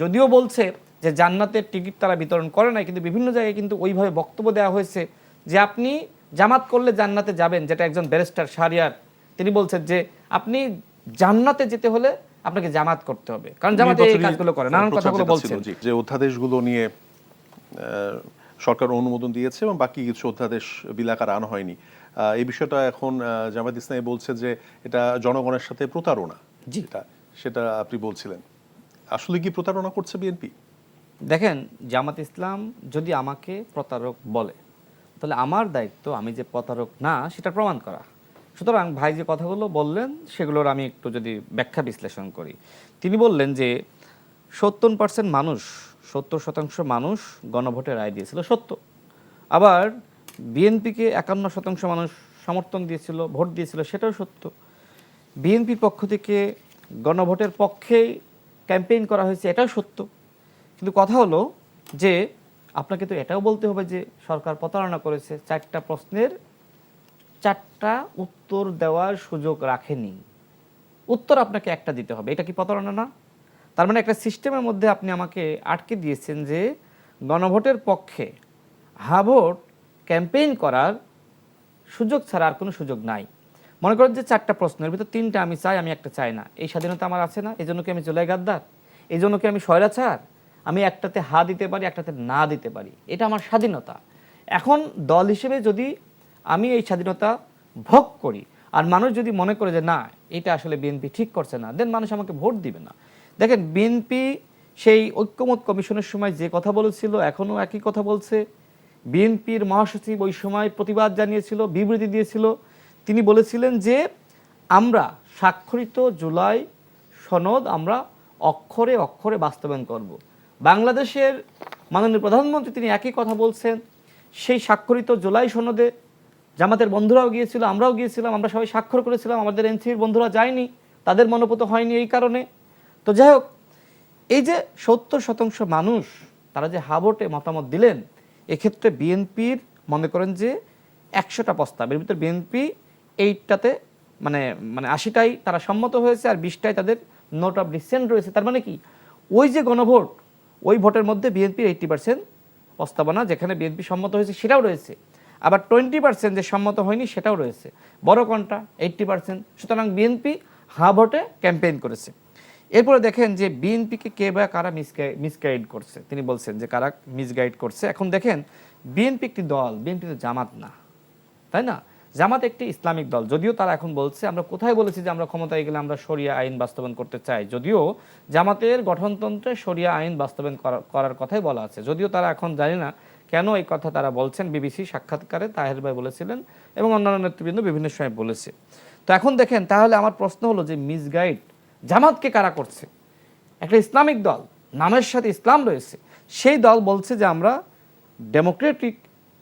C: যদিও বলছে যে জান্নাতের টিকিট তারা বিতরণ করে নাই, কিন্তু বিভিন্ন জায়গায় কিন্তু ওইভাবে বক্তব্য দেওয়া হয়েছে যে আপনি জামাত করলে জান্নাতে যাবেন, যেটা একজন ব্যারিস্টার শাহরিয়ার তিনি বলছেন যে আপনি জান্নাতে যেতে হলে আপনাকে জামাত করতে হবে, কারণ জামাতে এই কাজগুলো করে, নানান কথাগুলো বলছেন।
A: যে অধ্যাদেশগুলো নিয়ে সরকার অনুমোদন দিয়েছে এবং বাকি কিছু অধ্যাদেশ বিল আকারে আনা হয়নি, এই বিষয়টা এখন জামায়াত ইসলামী বলছে যে এটা জনগণের সাথে প্রতারণা, সেটা আপনি বলছিলেন। আসলে কি প্রতারণা করছে বিএনপি?
C: দেখেন, জামাত ইসলাম যদি আমাকে প্রতারক বলে তাহলে আমার দায়িত্ব আমি যে প্রতারক না সেটা প্রমাণ করা। সুতরাং ভাই যে কথাগুলো বললেন সেগুলোর আমি একটু যদি ব্যাখ্যা বিশ্লেষণ করি। তিনি বললেন যে 70% মানুষ, 70% মানুষ গণভোটে রায় দিয়েছিল, সত্য। আবার বিএনপিকে 51% মানুষ সমর্থন দিয়েছিল, ভোট দিয়েছিল, সেটাও সত্য। বিএনপির পক্ষ থেকে গণভোটের পক্ষেই ক্যাম্পেইন করা হয়েছে, এটাও সত্য। কিন্তু কথা হলো যে আপনাকে তো এটাও বলতে হবে যে সরকার প্রতারণা করেছে, 4টা প্রশ্নের 4টা উত্তর দেওয়ার সুযোগ রাখেনি, উত্তর আপনাকে একটা দিতে হবে। এটা কি প্রতারণা না? তার মানে একটা সিস্টেমের মধ্যে আপনি আমাকে আটকে দিয়েছেন যে গণভোটের পক্ষে হা ভোট ক্যাম্পেইন করার সুযোগ ছাড়া আর কোনো সুযোগ নাই। মনে করেন যে 4টা প্রশ্নের ভিতর 3টা আমি চাই, আমি একটা চাই না, এই স্বাধীনতা আমার আছে না? এই জন্য কি আমি জুলাই গাদ্দার? এই জন্য কি আমি স্বৈরাচার? আমি একটাতে হা দিতে পারি, একটাতে না দিতে পারি, এটা আমার স্বাধীনতা। এখন দল হিসেবে যদি আমি এই স্বাধীনতা ভোগ করি আর মানুষ যদি মনে করে যে না এটা আসলে বিএনপি ঠিক করছে না, দেন মানুষ আমাকে ভোট দিবে না। দেখেন, বিএনপি সেই ঐক্যমত কমিশনের সময় যে কথা বলেছিল এখনও একই কথা বলছে। বিএনপির মহাসচিব ওই সময় প্রতিবাদ জানিয়েছিল, বিবৃতি দিয়েছিল। তিনি বলেছিলেন যে আমরা স্বাক্ষরিত জুলাই সনদ আমরা অক্ষরে অক্ষরে বাস্তবায়ন করব। বাংলাদেশের মাননীয় প্রধানমন্ত্রী তিনি একই কথা বলছেন। সেই স্বাক্ষরিত জুলাই সনদে জামাতের বন্ধুরাও গিয়েছিল, আমরাও গিয়েছিলাম, আমরা সবাই স্বাক্ষর করেছিলাম, আমাদের এনসিপির বন্ধুরা যায়নি, তাদের মনোপুত হয়নি এই কারণে। তো যাই হোক, এই যে 70% মানুষ তারা যে হা ভোটে মতামত দিলেন, এক্ষেত্রে বিএনপির মনে করেন যে 100টা প্রস্তাব, এর ভিতরে বিএনপি 8টাতে মানে 80টাই তারা সম্মত হয়েছে আর 20টাই তাদের নোট অফ ডিসেন্ট রয়েছে। তার মানে কি ওই যে গণভোট, ওই ভোটের মধ্যে বিএনপির 80% প্রস্তাবনা যেখানে বিএনপি সম্মত হয়েছে সেটাও রয়েছে, আবার 20% যে সম্মত হয়নি সেটাও রয়েছে। বড় কোনটা? 80%। সুতরাং বিএনপি হা ভোটে ক্যাম্পেইন করেছে। এরপরে দেখেন যে বিএনপিকে কে বা কারা মিসগাইড করছে। তিনি বলছেন যে কারা মিসগাইড করছে। এখন দেখেন, বিএনপি একটি দল, বিএনপি তো জামাত না, তাই না? জামাত একটি ইসলামিক দল, যদিও তারা এখন বলছে, আমরা কোথায় বলেছি যে আমরা ক্ষমতায় গেলে আমরা শরিয়া আইন বাস্তবায়ন করতে চাই, যদিও জামাতের গঠনতন্ত্রে শরিয়া আইন বাস্তবায়ন করার কথাই বলা আছে, যদিও তারা এখন জানি না কেন এই কথা তারা বলছেন। বিবিসি সাক্ষাৎকারে তাহের ভাই বলেছিলেন এবং অন্যান্য নেতৃবৃন্দ বিভিন্ন সময় বলেছে। তো এখন দেখেন, তাহলে আমার প্রশ্ন হলো যে মিসগাইড জামাতকে কারা করছে? একটা ইসলামিক দল, নামের সাথে ইসলাম রয়েছে, সেই দল বলছে যে আমরা ডেমোক্রেটিক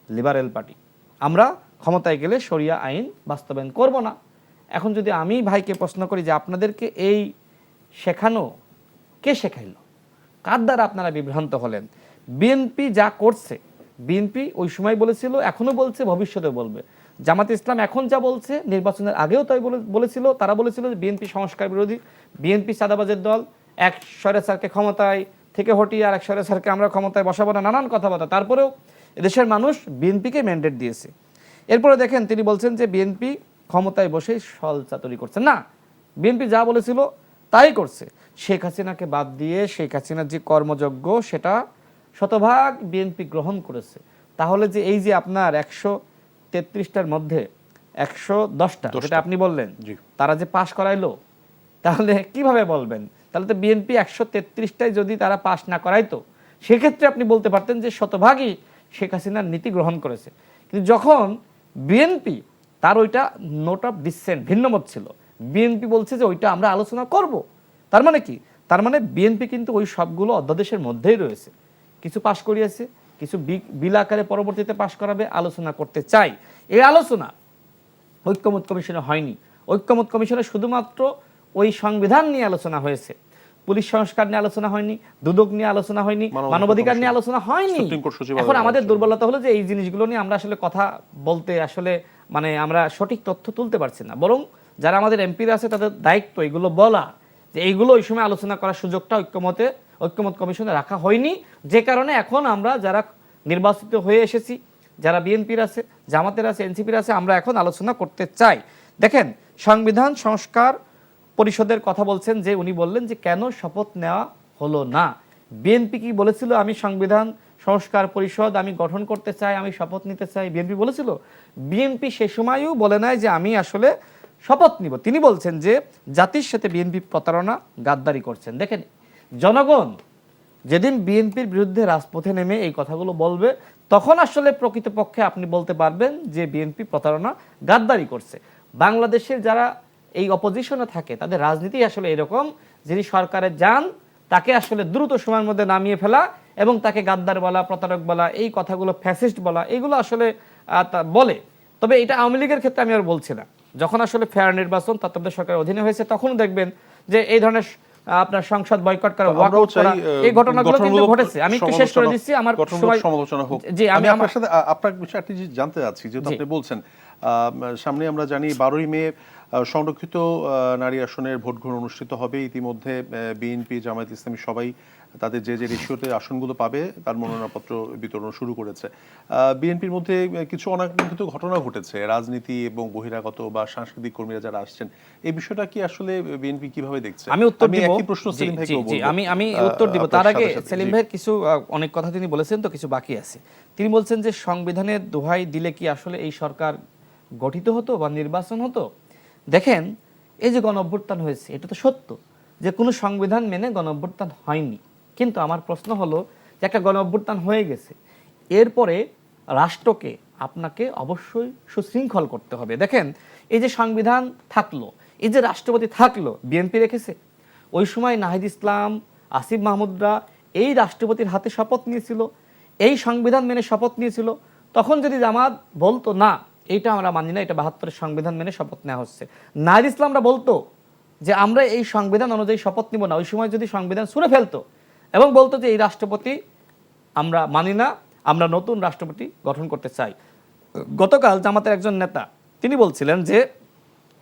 C: লিবারেল পার্টি, আমরা ক্ষমতায় গেলে শরিয়া আইন বাস্তবায়ন করব না। এখন যদি আমি ভাইকে প্রশ্ন করি যে আপনাদেরকে এই শেখানো কে শেখাইলো, কার দ্বারা আপনারা বিভ্রান্ত হলেন? বিএনপি যা করছে, বিএনপি ওই সময় বলেছিল, এখনো বলছে, ভবিষ্যতে বলবে। জামাত ইসলাম এখন যা বলছে, নির্বাচনের আগেও তাই বলেছিল। তারা বলেছিল যে বিএনপি সংস্কার বিরোধী, বিএনপি চাঁদাবাজের দল, এক স্বৈরাচারকে ক্ষমতায় থেকে হটিয়ে আর এক স্বৈরাচারকে আমরা ক্ষমতায় বসাবো না, নানান কথাবার্তা। তারপরেও এদেশের মানুষ বিএনপিকে ম্যান্ডেট দিয়েছে। এরপরে দেখেন, তিনি বলছেন যে বিএনপি ক্ষমতায় বসেই ছলচাতুরি করছে না, বিএনপি যা বলেছিল তাই করছে। শেখ হাসিনাকে বাদ দিয়ে শেখ হাসিনার যে কর্মযজ্ঞ সেটা শতভাগ বিএনপি গ্রহণ করেছে। তাহলে যে এই যে আপনার 133টার মধ্যে 110টা যেটা আপনি বললেন তারা যে পাশ করাইলো, তাহলে কিভাবে বলবেন? তাহলে তো বিএনপি 133টাই যদি তারা পাশ না করাইতো, সেক্ষেত্রে আপনি বলতে পারতেন যে শতভাগই শেখ হাসিনার নীতি গ্রহণ করেছে। কিন্তু যখন বিএনপি তার ওইটা নোট অফ ডিসেন্ট, ভিন্নমত ছিল, বিএনপি বলছে যে ওইটা আমরা আলোচনা করব। তার মানে কি? তার মানে বিএনপি কিন্তু ওই সবগুলো অধ্যাদেশের মধ্যেই রয়েছে, কিছু পাশ করিয়েছে, কিছু বিল আকারে পরবর্তীতে পাশ করাবে, আলোচনা করতে চাই। এই আলোচনা ঐক্যমত কমিশনে হয়নি। ঐক্যমত কমিশনে শুধুমাত্র ওই সংবিধান নিয়ে আলোচনা হয়েছে, পুলিশ সংস্কার নিয়ে আলোচনা হয়নি, দুদক নিয়ে আলোচনা হয়নি, মানবাধিকার নিয়ে আলোচনা হয়নি। এখন আমাদের দুর্বলতা হলো যে এই জিনিসগুলো নিয়ে আমরা আসলে কথা বলতে আসলে মানে আমরা সঠিক তথ্য তুলতে পারছি না, বরং যারা আমাদের এমপিরা আছে তাদের দায়িত্ব এগুলো বলা, যে এইগুলো ওই সময় আলোচনা করার সুযোগটা ঐক্যমত কমিশনে রাখা হয়নি, যে কারণে এখন আমরা যারা নির্বাচিত হয়ে এসেছি, যারা বিএনপির আছে, জামাতের আছে, এনসিপির আছে, আমরা এখন আলোচনা করতে চাই। দেখেন, সংবিধান সংস্কার পরিষদের কথা বলছেন, যে উনি বললেন যে কেন শপথ নেওয়া হলো না। বিএনপি কি বলেছিল আমি সংবিধান সংস্কার পরিষদ আমি গঠন করতে চাই, আমি শপথ নিতে চাই? বিএনপি বলেছিল? বিএনপি সে সময়ও বলে নাই যে আমি আসলে শপথ নিব। তিনি বলছেন যে জাতির সাথে বিএনপি প্রতারণা, গাদ্দারি করছেন। দেখেন, জনগণ যেদিন বিএনপির বিরুদ্ধে রাজপথে নেমে এই কথাগুলো বলবে, তখন আসলে প্রকৃতপক্ষে আপনি বলতে পারবেন যে বিএনপি প্রতারণা, গাদ্দারি করছে। বাংলাদেশের যারা এই অপোজিশনে থাকে তাদের রাজনীতি আসলে এরকম, যিনি সরকারে যান তাকে আসলে দ্রুত সময়ের মধ্যে নামিয়ে ফেলা এবং তাকে গাদ্দার বলা, প্রতারক বলা, এই কথাগুলো ফ্যাসিস্ট বলা, এইগুলো আসলে বলে। তবে এটা আওয়ামী লীগের ক্ষেত্রে আমি আর বলছি না। যখন আসলে ফেয়ার নির্বাচন তত্ত্বাবধায়ক সরকারের অধীনে হয়েছে, তখন দেখবেন যে এই ধরনের আপনার সংসদ বয়কট করা, ওয়াকআউট করা, এই ঘটনাগুলো কিন্তু ঘটেছে। আমি একটু শেষ করে দিচ্ছি, আমার সময়
A: সমালোচনা হোক।
C: জি, আমি
A: আপনার সাথে আপনার বিষয়ে একটি জিনিস জানতে চাচ্ছি, যেহেতু আপনি বলছেন সামনে আমরা জানি 12ই মে সংরক্ষিত নারী আসনের ভোট গ্রহণ অনুষ্ঠিত হবে। ইতিমধ্যে বিএনপি, জামায়াত ইসলামী সবাই তাদের যে রেশিওতে আসনগুলো পাবে তার মনোনয়নপত্র বিতরণ শুরু করেছে। বিএনপির মধ্যে কিছু অনাকাঙ্ক্ষিত ঘটনা ঘটেছে, রাজনীতি এবং বহিরাগত বা সাংস্কৃতিক কর্মীরা যারা আসছেন, এই বিষয়টা কি আসলে বিএনপি কিভাবে দেখছে?
C: আমি উত্তর দিব।
A: একই প্রশ্ন সেলিম ভাইকে বলবো।
C: আমি উত্তর দিব। তার আগে সেলিম ভাইয়ের কিছু অনেক কথা তিনি বলেছেন, তো কিছু বাকি আছে। তিনি বলছেন যে সংবিধানের দোহাই দিলে কি আসলে এই সরকার গঠিত হতো বা নির্বাচন হতো? দেখেন, এই যে গণঅভ্যুত্থান হয়েছে, এটা তো সত্য যে কোনো সংবিধান মেনে গণঅভ্যুত্থান হয়নি। কিন্তু আমার প্রশ্ন হলো যে একটা গণঅভ্যুত্থান হয়ে গেছে, এরপরে রাষ্ট্রকে আপনাকে অবশ্যই সুশৃঙ্খল করতে হবে। দেখেন, এই যে সংবিধান থাকলো, এই যে রাষ্ট্রপতি থাকলো, বিএনপি রেখেছে? ওই সময় নাহিদ ইসলাম, আসিফ মাহমুদরা এই রাষ্ট্রপতির হাতে শপথ নিয়েছিল, এই সংবিধান মেনে শপথ নিয়েছিল। তখন যদি জামাত বলতো না, এইটা আমরা মানি না, এটা 72-এর সংবিধান মেনে শপথ নেওয়া হচ্ছে, নাহিদ ইসলামরা বলতো যে আমরা এই সংবিধান অনুযায়ী শপথ নিব না, ওই সময় যদি সংবিধান ছুঁড়ে ফেলতো এবং বলতো যে এই রাষ্ট্রপতি আমরা মানি না, আমরা নতুন রাষ্ট্রপতি গঠন করতে চাই। গতকাল জামাতের একজন নেতা তিনি বলছিলেন যে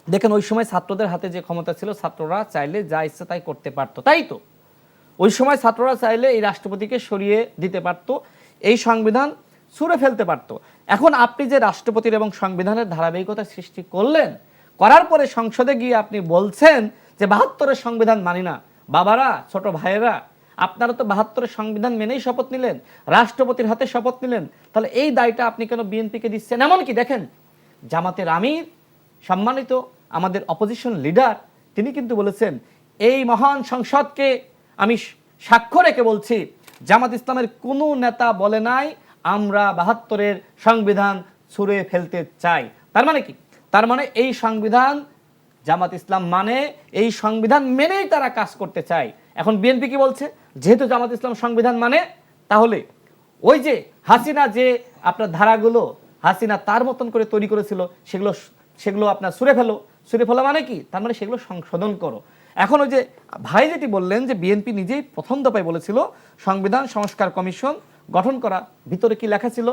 C: দেখেন, ওই সময় ছাত্রদের হাতে যে ক্ষমতা ছিল, ছাত্ররা চাইলে যা ইচ্ছা তাই করতে পারতো। তাই তো ওই সময় ছাত্ররা চাইলে এই রাষ্ট্রপতিকে সরিয়ে দিতে পারতো, এই সংবিধান ছুঁড়ে ফেলতে পারতো। এখন আপনি যে রাষ্ট্রপতির এবং সংবিধানের ধারাবাহিকতা সৃষ্টি করলেন, করার পরে সংসদে গিয়ে আপনি বলছেন যে 72-এর সংবিধান মানি না। বাবারা, ছোট ভাইয়েরা, আপনারা তো 72-এর সংবিধান মেনেই শপথ নিলেন, রাষ্ট্রপতির হাতে শপথ নিলেন, তাহলে এই দায়টা আপনি কেন বিএনপিকে দিচ্ছেন? এমনকি দেখেন, জামাতের আমির, সম্মানিত আমাদের অপোজিশন লিডার, তিনি কিন্তু বলেছেন এই মহান সংসদকে আমি সাক্ষ্য রেখে বলছি, জামাত ইসলামের কোনো নেতা বলে নাই আমরা 72-এর সংবিধান ছুঁড়ে ফেলতে চাই। তার মানে কি? তার মানে এই সংবিধান জামাত ইসলাম মানে, এই সংবিধান মেনেই তারা কাজ করতে চায়। এখন বিএনপি কি বলছে? যেহেতু জামাত ইসলাম সংবিধান মানে, তাহলে ওই যে হাসিনা যে আপনার ধারাগুলো হাসিনা তার মতন করে তৈরি করেছিল, সেগুলো আপনার ছুঁড়ে ফেলো মানে কি? তার মানে সেগুলো সংশোধন করো। এখন ওই যে ভাই যেটি বললেন যে বিএনপি নিজেই প্রথম দফায় বলেছিল সংবিধান সংস্কার কমিশন গঠন করা, ভিতরে কি লেখা ছিল?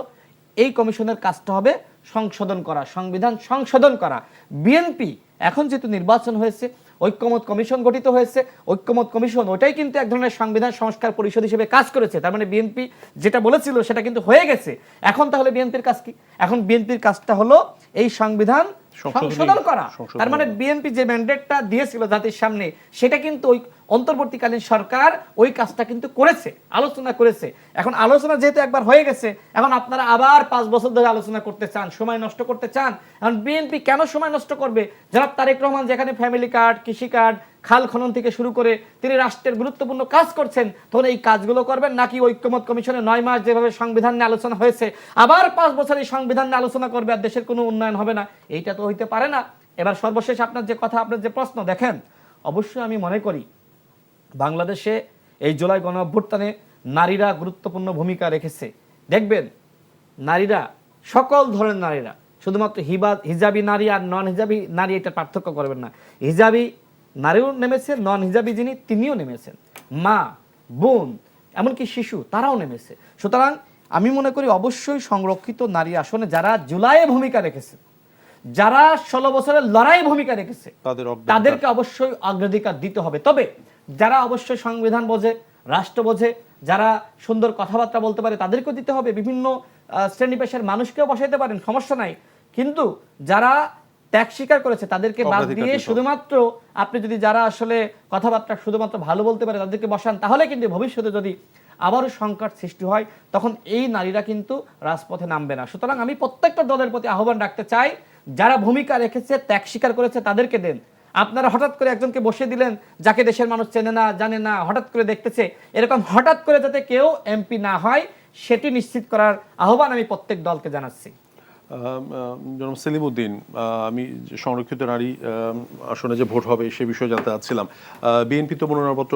C: এই কমিশনের কাজটা হবে সংশোধন করা, সংবিধান সংশোধন করা। বিএনপি এখন যেহেতু নির্বাচন হয়েছে, ঐক্যমত কমিশন গঠিত হয়েছে, ঐক্যমত কমিশন ওটাই কিন্তু এক ধরনের সংবিধান সংস্কার পরিষদ হিসেবে কাজ করেছে। তার মানে বিএনপি যেটা বলেছিল সেটা কিন্তু হয়ে গেছে। এখন তাহলে বিএনপির কাজ কি? এখন বিএনপির কাজটা হলো এই সংবিধান সংশোধন করা। তার মানে বিএনপি যে ম্যান্ডেটটা দিয়েছিল জাতির সামনে, সেটা কিন্তু ওই অন্তর্বর্তীকালীন সরকার ওই কাজটা কিন্তু করেছে, আলোচনা করেছে। এখন আলোচনা যেহেতু একবার হয়ে গেছে, এখন আপনারা আবার 5 বছর ধরে আলোচনা করতে চান, সময় নষ্ট করতে চান। এখন বিএনপি কেন সময় নষ্ট করবে? জনাব তারেক রহমান যেখানে ফ্যামিলি কার্ড, কৃষি কার্ড, খাল খনন থেকে শুরু করে তিনি রাষ্ট্রের গুরুত্বপূর্ণ কাজ করছেন, তখন এই কাজগুলো করবেন নাকি ঐক্যমত কমিশনে 9 মাস যেভাবে সংবিধান নিয়ে আলোচনা হয়েছে আবার 5 বছর এই সংবিধান নিয়ে আলোচনা করবে আর দেশের কোনো উন্নয়ন হবে না? এইটা তো হইতে পারে না। এবার সর্বশেষ আপনার যে কথা, আপনার যে প্রশ্ন, দেখেন অবশ্যই আমি মনে করি বাংলাদেশে এই জুলাই গণঅভ্যুত্থানে নারীরা গুরুত্বপূর্ণ ভূমিকা রেখেছে। দেখবেন নারীরা, সকল ধরনের নারীরা, শুধুমাত্র হিজাবি নারী আর নন হিজাবি নারী এটা পার্থক্য করবেন না। হিজাবি নারীও নেমেছে, নন হিজাবি যিনি তিনিও নেমেছেন, মা, বোন, এমনকি শিশু তারাও নেমেছে। সুতরাং আমি মনে করি অবশ্যই সংরক্ষিত নারী আসনে যারা জুলাইয়ে ভূমিকা রেখেছে, যারা 16 বছরের লড়াই ভূমিকা রেখেছে
A: তাদের অগ্রাধিকার।
C: তাদেরকে অবশ্যই অগ্রাধিকার দিতে হবে। তবে যারা অবশ্যই সংবিধান বোঝে, রাষ্ট্র বোঝে, যারা সুন্দর কথাবার্তা বলতে পারে তাদেরকেও দিতে হবে। বিভিন্ন শ্রেণী পেশার মানুষকেও বসাইতে পারেন, সমস্যা নাই। কিন্তু যারা ত্যাগ স্বীকার করেছে তাদেরকে বাদ
A: অগ্রাধিকার
C: দিয়ে
A: দিতে হবে।
C: শুধুমাত্র আপনি যদি যারা আসলে কথাবার্তা শুধুমাত্র ভালো বলতে পারে তাদেরকে বসান, তাহলে কিন্তু ভবিষ্যতে যদি আবারও সংকট সৃষ্টি হয় তখন এই নারীরা কিন্তু রাজপথে নামবে না। সুতরাং আমি প্রত্যেকটা দলের প্রতি আহ্বান রাখতে চাই, যারা ভূমিকা রেখেছে, ত্যাগ স্বীকার করেছে তাদেরকে দেন। আপনারা হঠাৎ করে একজনকে বসিয়ে দিলেন যাকে দেশের মানুষ চেনে না, জানে না, হঠাৎ করে দেখতেছে, এরকম হঠাৎ করে যাতে কেউ এমপি না হয় সেটি নিশ্চিত করার আহ্বান আমি প্রত্যেক দলকে জানাচ্ছি।
A: জনাব সেলিম উদ্দিন, আমি যে সংরক্ষিত নারী আসনে যে ভোট হবে সে বিষয়ে জানতে চাচ্ছিলাম। বিএনপি তো মনোনয়নপত্র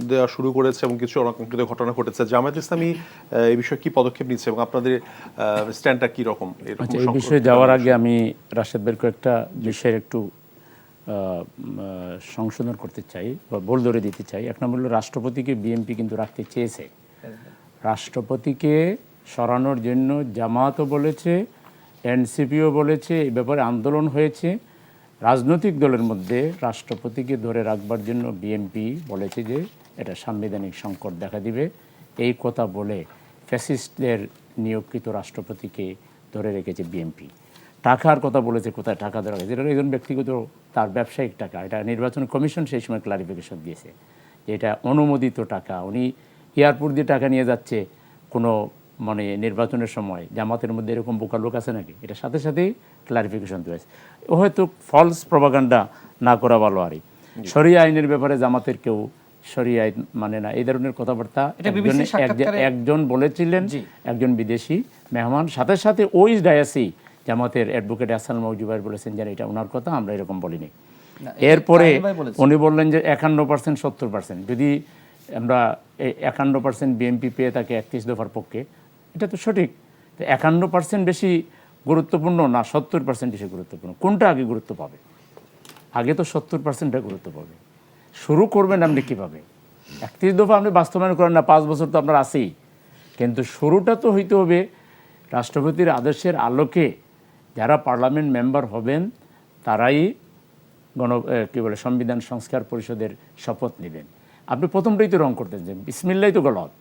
A: দেওয়া শুরু করেছে এবং কিছু অনাকাঙ্ক্ষিত ঘটনা ঘটেছে। জামায়াত ইসলামী এই বিষয়ে কি পদক্ষেপ নিচ্ছে এবং আপনাদের স্ট্যান্ডটা কি রকম?
D: আচ্ছা, এই বিষয়ে যাওয়ার আগে আমি রাশেদ ভাইয়ের কয়েকটা বিষয়ের একটু সংশোধন করতে চাই বা বল ধরে দিতে চাই। এক নম্বর হলো, রাষ্ট্রপতিকে বিএনপি কিন্তু রাখতে চেয়েছে। রাষ্ট্রপতিকে সরানোর জন্য জামাতও বলেছে, এনসিপিও বলেছে, এই ব্যাপারে আন্দোলন হয়েছে। রাজনৈতিক দলের মধ্যে রাষ্ট্রপতিকে ধরে রাখবার জন্য বিএনপি বলেছে যে এটা সাংবিধানিক সংকট দেখা দিবে। এই কথা বলে ফ্যাসিস্টদের নিয়োগকৃত রাষ্ট্রপতিকে ধরে রেখেছে বিএনপি। টাকার কথা বলেছে, কোথায় টাকা দেওয়া হয়েছে, এটা একজন ব্যক্তিগত তার ব্যবসায়িক টাকা। এটা নির্বাচন কমিশন সেই সময় ক্লারিফিকেশন দিয়েছে যে এটা অনুমোদিত টাকা। উনি এয়ারপোর্ট দিয়ে টাকা নিয়ে যাচ্ছে কোনো মানে নির্বাচনের সময়। জামাতের মধ্যে এরকম বোকা লোক আছে নাকি? এটা সাথে সাথেই ক্লারিফিকেশন দিয়েছে। ও হয়তো ফলস প্রপাগান্ডা না করা ভালো। আরই শরিয়া আইনের ব্যাপারে জামাতের কেউ শরিয়া আইন মানে না, এই ধরনের কথাবার্তা একজন বলেছিলেন, একজন বিদেশি মেহমান। সাথে সাথে ওই ডায়াসি জামাতের অ্যাডভোকেট হাসান মওজুবাই বলেছেন যে এটা ওনার কথা, আমরা এরকম বলিনি। এরপরে উনি বললেন যে 51% 70%, যদি আমরা এই 51% বিএনপি পেয়ে থাকে 31 দফার পক্ষে, এটা তো সঠিক। তো 51% বেশি গুরুত্বপূর্ণ না 70% বেশি গুরুত্বপূর্ণ? কোনটা আগে গুরুত্ব পাবে? আগে তো 70%টা গুরুত্ব পাবে। শুরু করবেন আপনি কীভাবে? 31 দফা আপনি বাস্তবায়ন করেন না, 5 বছর তো আপনার আছেই, কিন্তু শুরুটা তো হইতে হবে রাষ্ট্রপতির আদেশের আলোকে। যারা পার্লামেন্ট মেম্বার হবেন তারাই সংবিধান সংস্কার পরিষদের শপথ নেবেন। আপনি প্রথমটাই তো রং করতেন যে বিসমিল্লাহ তো গলদ।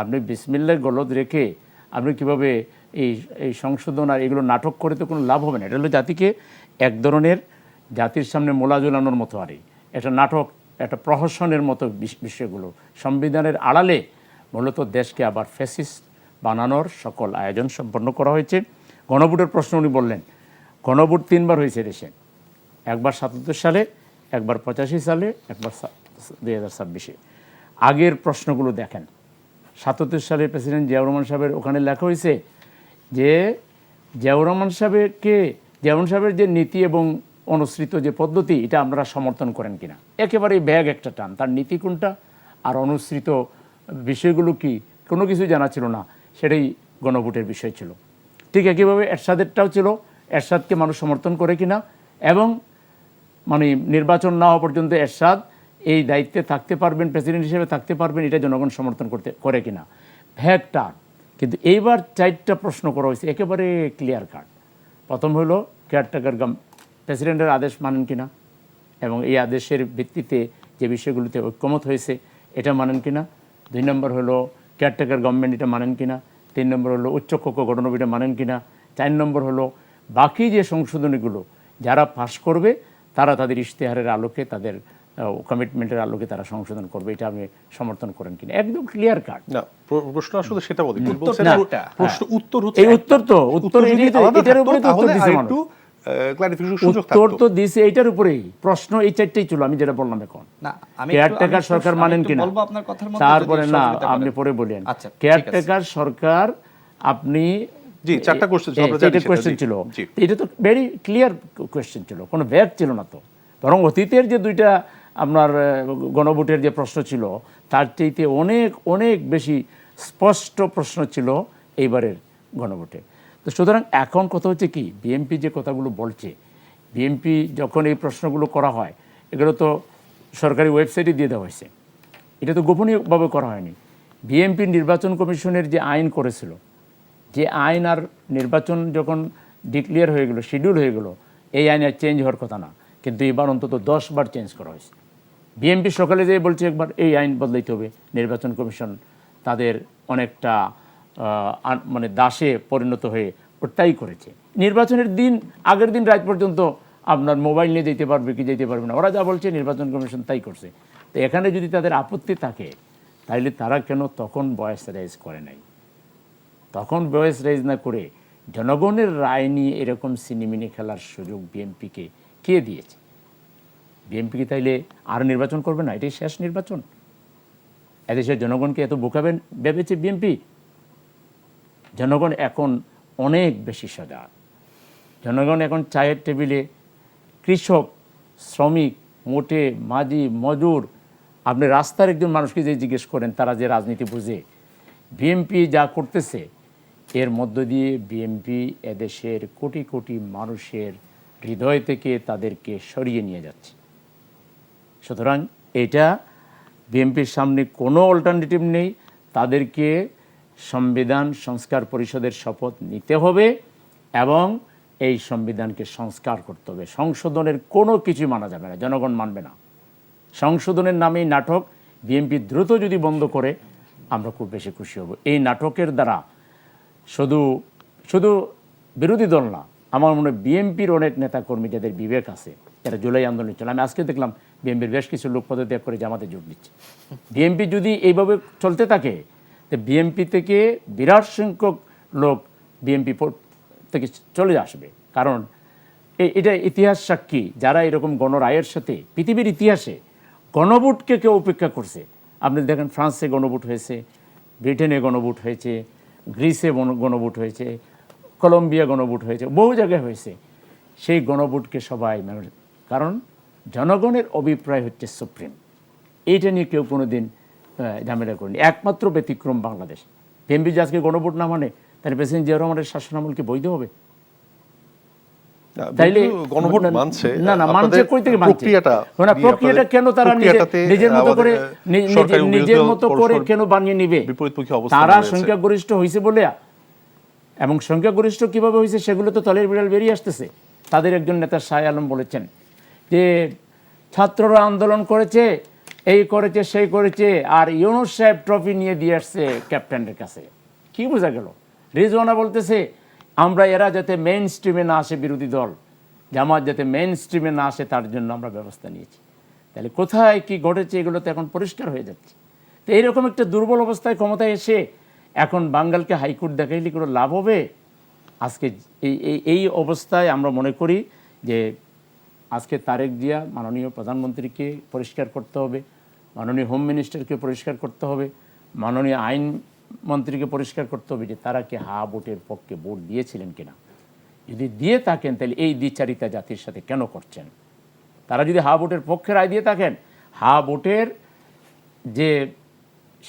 D: আপনি বিসমিল্লাহ গলদ রেখে আপনি কীভাবে এই সংশোধন আর এগুলো নাটক করে তো কোনো লাভ হবে না। এটা হলো জাতিকে এক ধরনের জাতির সামনে মোলা ঝোলানোর মতো, আরই একটা নাটক, একটা প্রহসনের মতো বিষয়গুলো। সংবিধানের আড়ালে মূলত দেশকে আবার ফ্যাসিস্ট বানানোর সকল আয়োজন সম্পন্ন করা হয়েছে। গণভোটের প্রশ্ন উনি বললেন, গণভোট 3 বার হয়েছে দেশে, একবার 77 সালে, একবার 85 সালে, একবার 2026-এ। আগের প্রশ্নগুলো দেখেন। 77 সালে প্রেসিডেন্ট জিয়াউর রহমান সাহেবের ওখানে লেখা হয়েছে যে জিয়াউর রহমান সাহেবের যে নীতি এবং অনুসৃত যে পদ্ধতি, এটা আমরা সমর্থন করেন কিনা। একেবারেই ব্যাগ একটা টান, তার নীতি কোনটা আর অনুসৃত বিষয়গুলো কি কোনো কিছু জানা ছিল না, সেটাই গণভোটের বিষয় ছিল। ঠিক একইভাবে এরশাদেরটাও ছিল, এরশাদকে মানুষ সমর্থন করে কিনা, এবং মানে নির্বাচন না হওয়া পর্যন্ত এরশাদ এই দায়িত্বে থাকতে পারবেন, প্রেসিডেন্ট হিসেবে থাকতে পারবেন, এটা জনগণ সমর্থন করে কিনা, ভ্যাগটা। কিন্তু এইবার 4টা প্রশ্ন করা হয়েছে একেবারে ক্লিয়ার কাট। প্রথম হলো কেয়ারটেকার প্রেসিডেন্টের আদেশ মানেন কিনা, এবং এই আদেশের ভিত্তিতে যে বিষয়গুলোতে ঐক্যমত হয়েছে এটা মানেন কিনা। 2 নম্বর হলো কেয়ারটেকার গভর্নমেন্ট, এটা মানেন কিনা। 3 নম্বর হলো উচ্চকক্ষ গঠন, এটা মানেন কিনা। 4 নম্বর হলো বাকি যে সংশোধনীগুলো যারা পাশ করবে তারা তাদের ইশতেহারের আলোকে, তাদের কমিটমেন্টের আলোকে তারা সংশোধন করবে, এটা আমি সমর্থন করেন কিনা। একদম ক্লিয়ার কাট।
A: না, প্রশ্ন আসলে সেটা বলি, প্রশ্ন উত্তর হচ্ছে
D: এই উত্তর তো উত্তর এটার উপরে তো উত্তর দিছে মানুষ। উত্তর তো দিছে এইটার উপরেই। প্রশ্ন এই 4টাই ছিল, আমি যেটা বললাম এখন। কেয়ারটেকার সরকার মানেন কিনা, তারপরে না আপনি পরে বলেন কেয়ারটেকার সরকার আপনি
A: জি 4টা কোশ্চেন
D: ছিল। এটা তো ভেরি ক্লিয়ার কোশ্চেন ছিল, কোনো ব্যাগ ছিল না তো। বরং অতীতের যে 2টা আপনার গণভোটের যে প্রশ্ন ছিল তার চাইতে অনেক অনেক বেশি স্পষ্ট প্রশ্ন ছিল এইবারের গণভোটে। তো সুতরাং এখন কথা হচ্ছে কি, বিএনপি যে কথাগুলো বলছে, বিএনপি যখন এই প্রশ্নগুলো করা হয় এগুলো তো সরকারি ওয়েবসাইটে দিয়ে দেওয়া হয়েছে, এটা তো গোপনীয়ভাবে করা হয়নি। বিএনপি নির্বাচন কমিশনের যে আইন করেছিল, যে আইন আর নির্বাচন যখন ডিক্লেয়ার হয়ে গেলো, শিডিউল হয়ে গেলো, এই আইন আর চেঞ্জ হওয়ার কথা না, কিন্তু এবার অন্তত 10 বার চেঞ্জ করা হয়েছে। বিএনপি সকালে যেয়ে বলছে একবার এই আইন বদলাইতে হবে, নির্বাচন কমিশন তাদের অনেকটা মানে দাসে পরিণত হয়ে ওটাই করেছে। নির্বাচনের দিন আগের দিন রাত পর্যন্ত আপনার মোবাইল নিয়ে যেতে পারবে কি যেতে পারবে না, ওরা যা বলছে নির্বাচন কমিশন তাই করছে। তো এখানে যদি তাদের আপত্তি থাকে তাহলে তারা কেন তখন ভয়েস রেজ করে নাই? তখন ভয়েস রেজ না করে জনগণের রায় নিয়ে এরকম সিনেমিনি খেলার সুযোগ বিএনপিকে কে দিয়েছে? বিএনপিকে তাইলে আর নির্বাচন করবে না? এটাই শেষ নির্বাচন? এদেশের জনগণকে এত বোকাবেন ভেবেছে বিএনপি? জনগণ এখন অনেক বেশি সজাগ। জনগণ এখন চায়ের টেবিলে কৃষক, শ্রমিক, মোটে, মাঝি, মজুর, আপনি রাস্তার একজন মানুষকে যে জিজ্ঞেস করেন তারা যে রাজনীতি বুঝে, বিএনপি যা করতেছে এর মধ্য দিয়ে বিএনপি এদেশের কোটি কোটি মানুষের হৃদয় থেকে তাদেরকে সরিয়ে নিয়ে যাচ্ছে। সুতরাং এটা বিএনপির সামনে কোনো অল্টারনেটিভ নেই, তাদেরকে সংবিধান সংস্কার পরিষদের শপথ নিতে হবে এবং এই সংবিধানকে সংস্কার করতে হবে। সংশোধনের কোনো কিছু মানা যাবে না, জনগণ মানবে না। সংশোধনের নামেই নাটক বিএনপি দ্রুত যদি বন্ধ করে আমরা খুব বেশি খুশি হব। এই নাটকের দ্বারা শুধু শুধু বিরোধী দল না, আমার মনে হয় বিএনপির অনেক নেতাকর্মী যাদের বিবেক আছে, যারা জুলাই আন্দোলন চলে, আমি আজকে দেখলাম বিএনপির বেশ কিছু লোক পদত্যাগ করে জামাতে যোগ দিচ্ছে। বিএনপি যদি এইভাবে চলতে থাকে তো বিএনপি থেকে বিরাট সংখ্যক লোক বিএনপি থেকে চলে আসবে। কারণ এটা ইতিহাস সাক্ষী, যারা এরকম গণরায়ের সাথে পৃথিবীর ইতিহাসে গণভোটকে কেউ উপেক্ষা করছে। আপনি দেখেন ফ্রান্সে গণভোট হয়েছে, ব্রিটেনে গণভোট হয়েছে, গ্রিসে গণভোট হয়েছে, কলম্বিয়া গণভোট হয়েছে, বহু জায়গায় হয়েছে। সেই গণভোটকে সবাই কারণ জনগণের অভিপ্রায় হচ্ছে সুপ্রিম। এইটা নিয়ে কেউ কোনো দিন ঝামেলা করেনি। একমাত্র ব্যতিক্রম বাংলাদেশ। বিএনপি যে আজকে গণভোট না মানে তাহলে প্রেসিডেন্ট জিয়া রহমানের শাসনামল কি বৈধ হবে? তাইলে
A: গণভোট মানছে
D: না না মানছে, কই থেকে মানছে? প্রক্রিয়াটা কেন তারা নিজের মতো করে নিজের মতো করে কেন বানিয়ে নিবে? তারা সংখ্যাগরিষ্ঠ হয়েছে বলে, এবং সংখ্যাগরিষ্ঠ কিভাবে হয়েছে সেগুলো তো তলের বিড়াল বেরিয়ে আসতেছে। তাদের একজন নেতা শাহ আলম বলেছেন যে ছাত্ররা আন্দোলন করেছে, এই করেছে, সেই করেছে, আর ইউনূস সাহেব ট্রফি নিয়ে দিয়ে আসছে ক্যাপ্টেনের কাছে। কি বোঝা গেল? রিজওয়ানা বলতেছে আমরা এরা যাতে মেইন স্ট্রিমে না আসে, বিরোধী দল জামাত যাতে মেইন স্ট্রিমে না আসে তার জন্য আমরা ব্যবস্থা নিয়েছি। তাহলে কোথায় কি ঘটেছে এগুলো তো এখন পরিষ্কার হয়ে যাচ্ছে। তো এইরকম একটা দুর্বল অবস্থায় ক্ষমতায় এসে এখন বাঙালকে হাইকোর্ট দেখাইলে কোনো লাভ হবে? আজকে এই অবস্থায় আমরা মনে করি যে আজকে তারেক জিয়া মাননীয় প্রধানমন্ত্রীকে পরিষ্কার করতে হবে, মাননীয় হোম মিনিস্টারকে পরিষ্কার করতে হবে, মাননীয় আইন মন্ত্রীকে পরিষ্কার করতে হবে যে তারা কি হা ভোটের পক্ষে ভোট দিয়েছিলেন কিনা। যদি দিয়ে থাকেন তাহলে এই দ্বিচারিতা জাতির সাথে কেন করছেন? তারা যদি হা ভোটের পক্ষে রায় দিয়ে থাকেন, হা ভোটের যে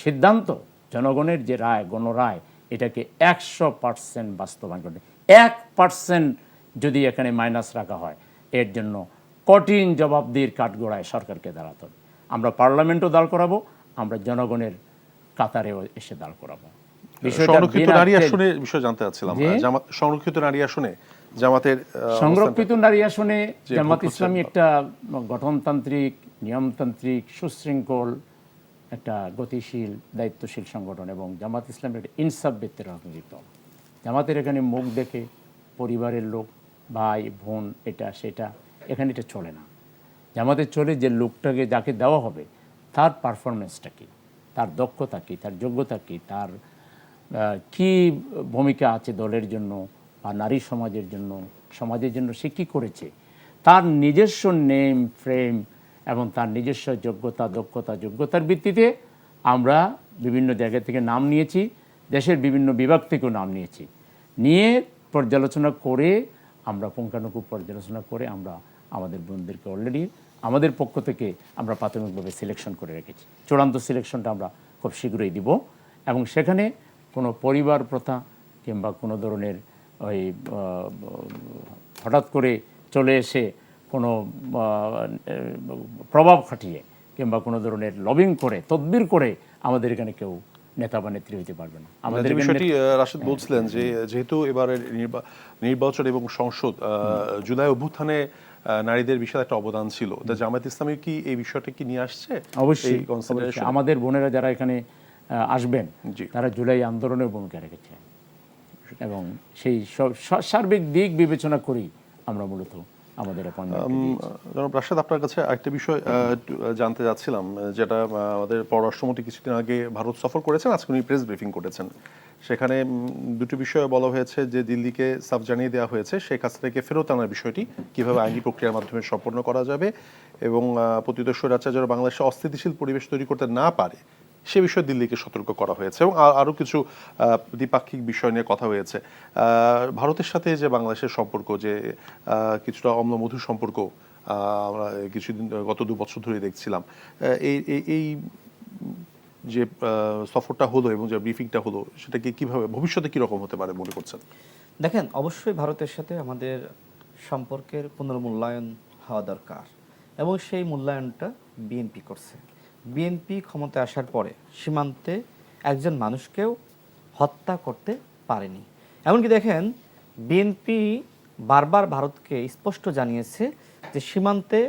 D: সিদ্ধান্ত, জনগণের যে রায়, গণরায়, এটাকে 100% বাস্তবায়ন করবে। 1% যদি এখানে মাইনাস রাখা হয় এর জন্য কঠিন জবাবদিহির কাঠগড়ায় সরকারকে দাঁড়াতে হবে। আমরা পার্লামেন্টও দাঁড় করাবো, আমরা জনগণের কাতারেও এসে দাঁড় করাবো।
A: সংরক্ষিত নারী আসনে বিষয় জানতে চাচ্ছিলাম। সংরক্ষিত নারী আসনে জামাতের
D: সংরক্ষিত নারী আসনে জামাত ইসলামী একটা গঠনতান্ত্রিক, নিয়মতান্ত্রিক, সুশৃঙ্খল, একটা গতিশীল, দায়িত্বশীল সংগঠন এবং জামাত ইসলামের একটা ইনসাফ ভিত্তিক রাজনৈতিক দল। জামাতের এখানে মুখ দেখে পরিবারের লোক, ভাই বোন, এটা সেটা, এখানে এটা চলে না। জামাতের চলে যে লোকটাকে যাকে দেওয়া হবে তার পারফরমেন্সটা কী, তার দক্ষতা কী, তার যোগ্যতা কী, তার কি ভূমিকা আছে দলের জন্য বা নারী সমাজের জন্য সে কী করেছে, তার নিজস্ব নেম ফ্রেম এবং তার নিজস্ব যোগ্যতার ভিত্তিতে আমরা বিভিন্ন জায়গা থেকে নাম নিয়েছি, দেশের বিভিন্ন বিভাগ থেকেও নাম নিয়েছি, নিয়ে পর্যালোচনা করে আমরা পুঙ্খানুপুঙ্খ পর্যালোচনা করে আমরা আমাদের বোনদেরকে অলরেডি আমাদের পক্ষ থেকে আমরা প্রাথমিকভাবে সিলেকশন করে রেখেছি। চূড়ান্ত সিলেকশনটা আমরা খুব শীঘ্রই দিব এবং সেখানে কোনো পরিবার প্রথা কিংবা কোনো ধরনের ওই হঠাৎ করে চলে এসে কোনো প্রভাব খাটিয়ে কিংবা কোনো ধরনের লবিং করে তদবির করে আমাদের এখানে কেউ নেতা বা নেত্রী হইতে পারবে না।
A: আমাদের
D: এখানে
A: বিষয়টি রাশেদ বলছিলেন যে যেহেতু এবারের নির্বাচন এবং সংসদ জুলাই অভ্যুত্থানে নারীদের বিশাল একটা অবদান ছিল, তা জামায়াত ইসলামী কি এই বিষয়টা কি নিয়ে আসছে?
D: অবশ্যই
A: এই consideration?
D: আমাদের বোনেরা যারা এখানে আসবেন
A: জি।
D: তারা জুলাই আন্দোলনের ভূমিকা রেখেছে এবং সেই সার্বিক দিক বিবেচনা করি আমরা মূলত আমাদের অ্যাপয়েন্টমেন্ট
A: জনাব রাশেদ, আপনার কাছে আরেকটা বিষয় একটু জানতে যাচ্ছিলাম, যেটা আমাদের পররাষ্ট্রমন্ত্রী কিছুদিন আগে ভারত সফর করেছেন, আজকে উনি প্রেস ব্রিফিং করেছেন। সেখানে দুটো বিষয়ে বলা হয়েছে যে দিল্লিকে সাফ জানিয়ে দেওয়া হয়েছে শেখ হাসিনাকে ফেরত আনার বিষয়টি কিভাবে আইনি প্রক্রিয়ার মাধ্যমে সম্পন্ন করা যাবে এবং পতিত স্বৈরাচার যারা বাংলাদেশে অস্থিতিশীল পরিবেশ তৈরি করতে না পারে সে বিষয়ে দিল্লিকে সতর্ক করা হয়েছে এবং আরও কিছু দ্বিপাক্ষিক বিষয় নিয়ে কথা হয়েছে। ভারতের সাথে যে বাংলাদেশের সম্পর্ক, যে কিছুটা অম্লমধুর সম্পর্ক আমরা কিছুদিন গত 2 বছর ধরে দেখছিলাম, এই যে সফরটা হলো এবং যে ব্রিফিংটা হলো সেটাকে কিভাবে ভবিষ্যতে কীরকম হতে পারে মনে করছেন?
B: দেখেন, অবশ্যই ভারতের সাথে আমাদের সম্পর্কের পুনর্মূল্যায়ন হওয়া দরকার এবং সেই মূল্যায়নটা বিএনপি করছে। বিএনপি ক্ষমতায় আসার পরে সীমান্তে একজন মানুষকেও হত্যা করতে পারেনি। এমনকি দেখেন, বিএনপি বারবার ভারতকে স্পষ্ট জানিয়েছে যে সীমান্তে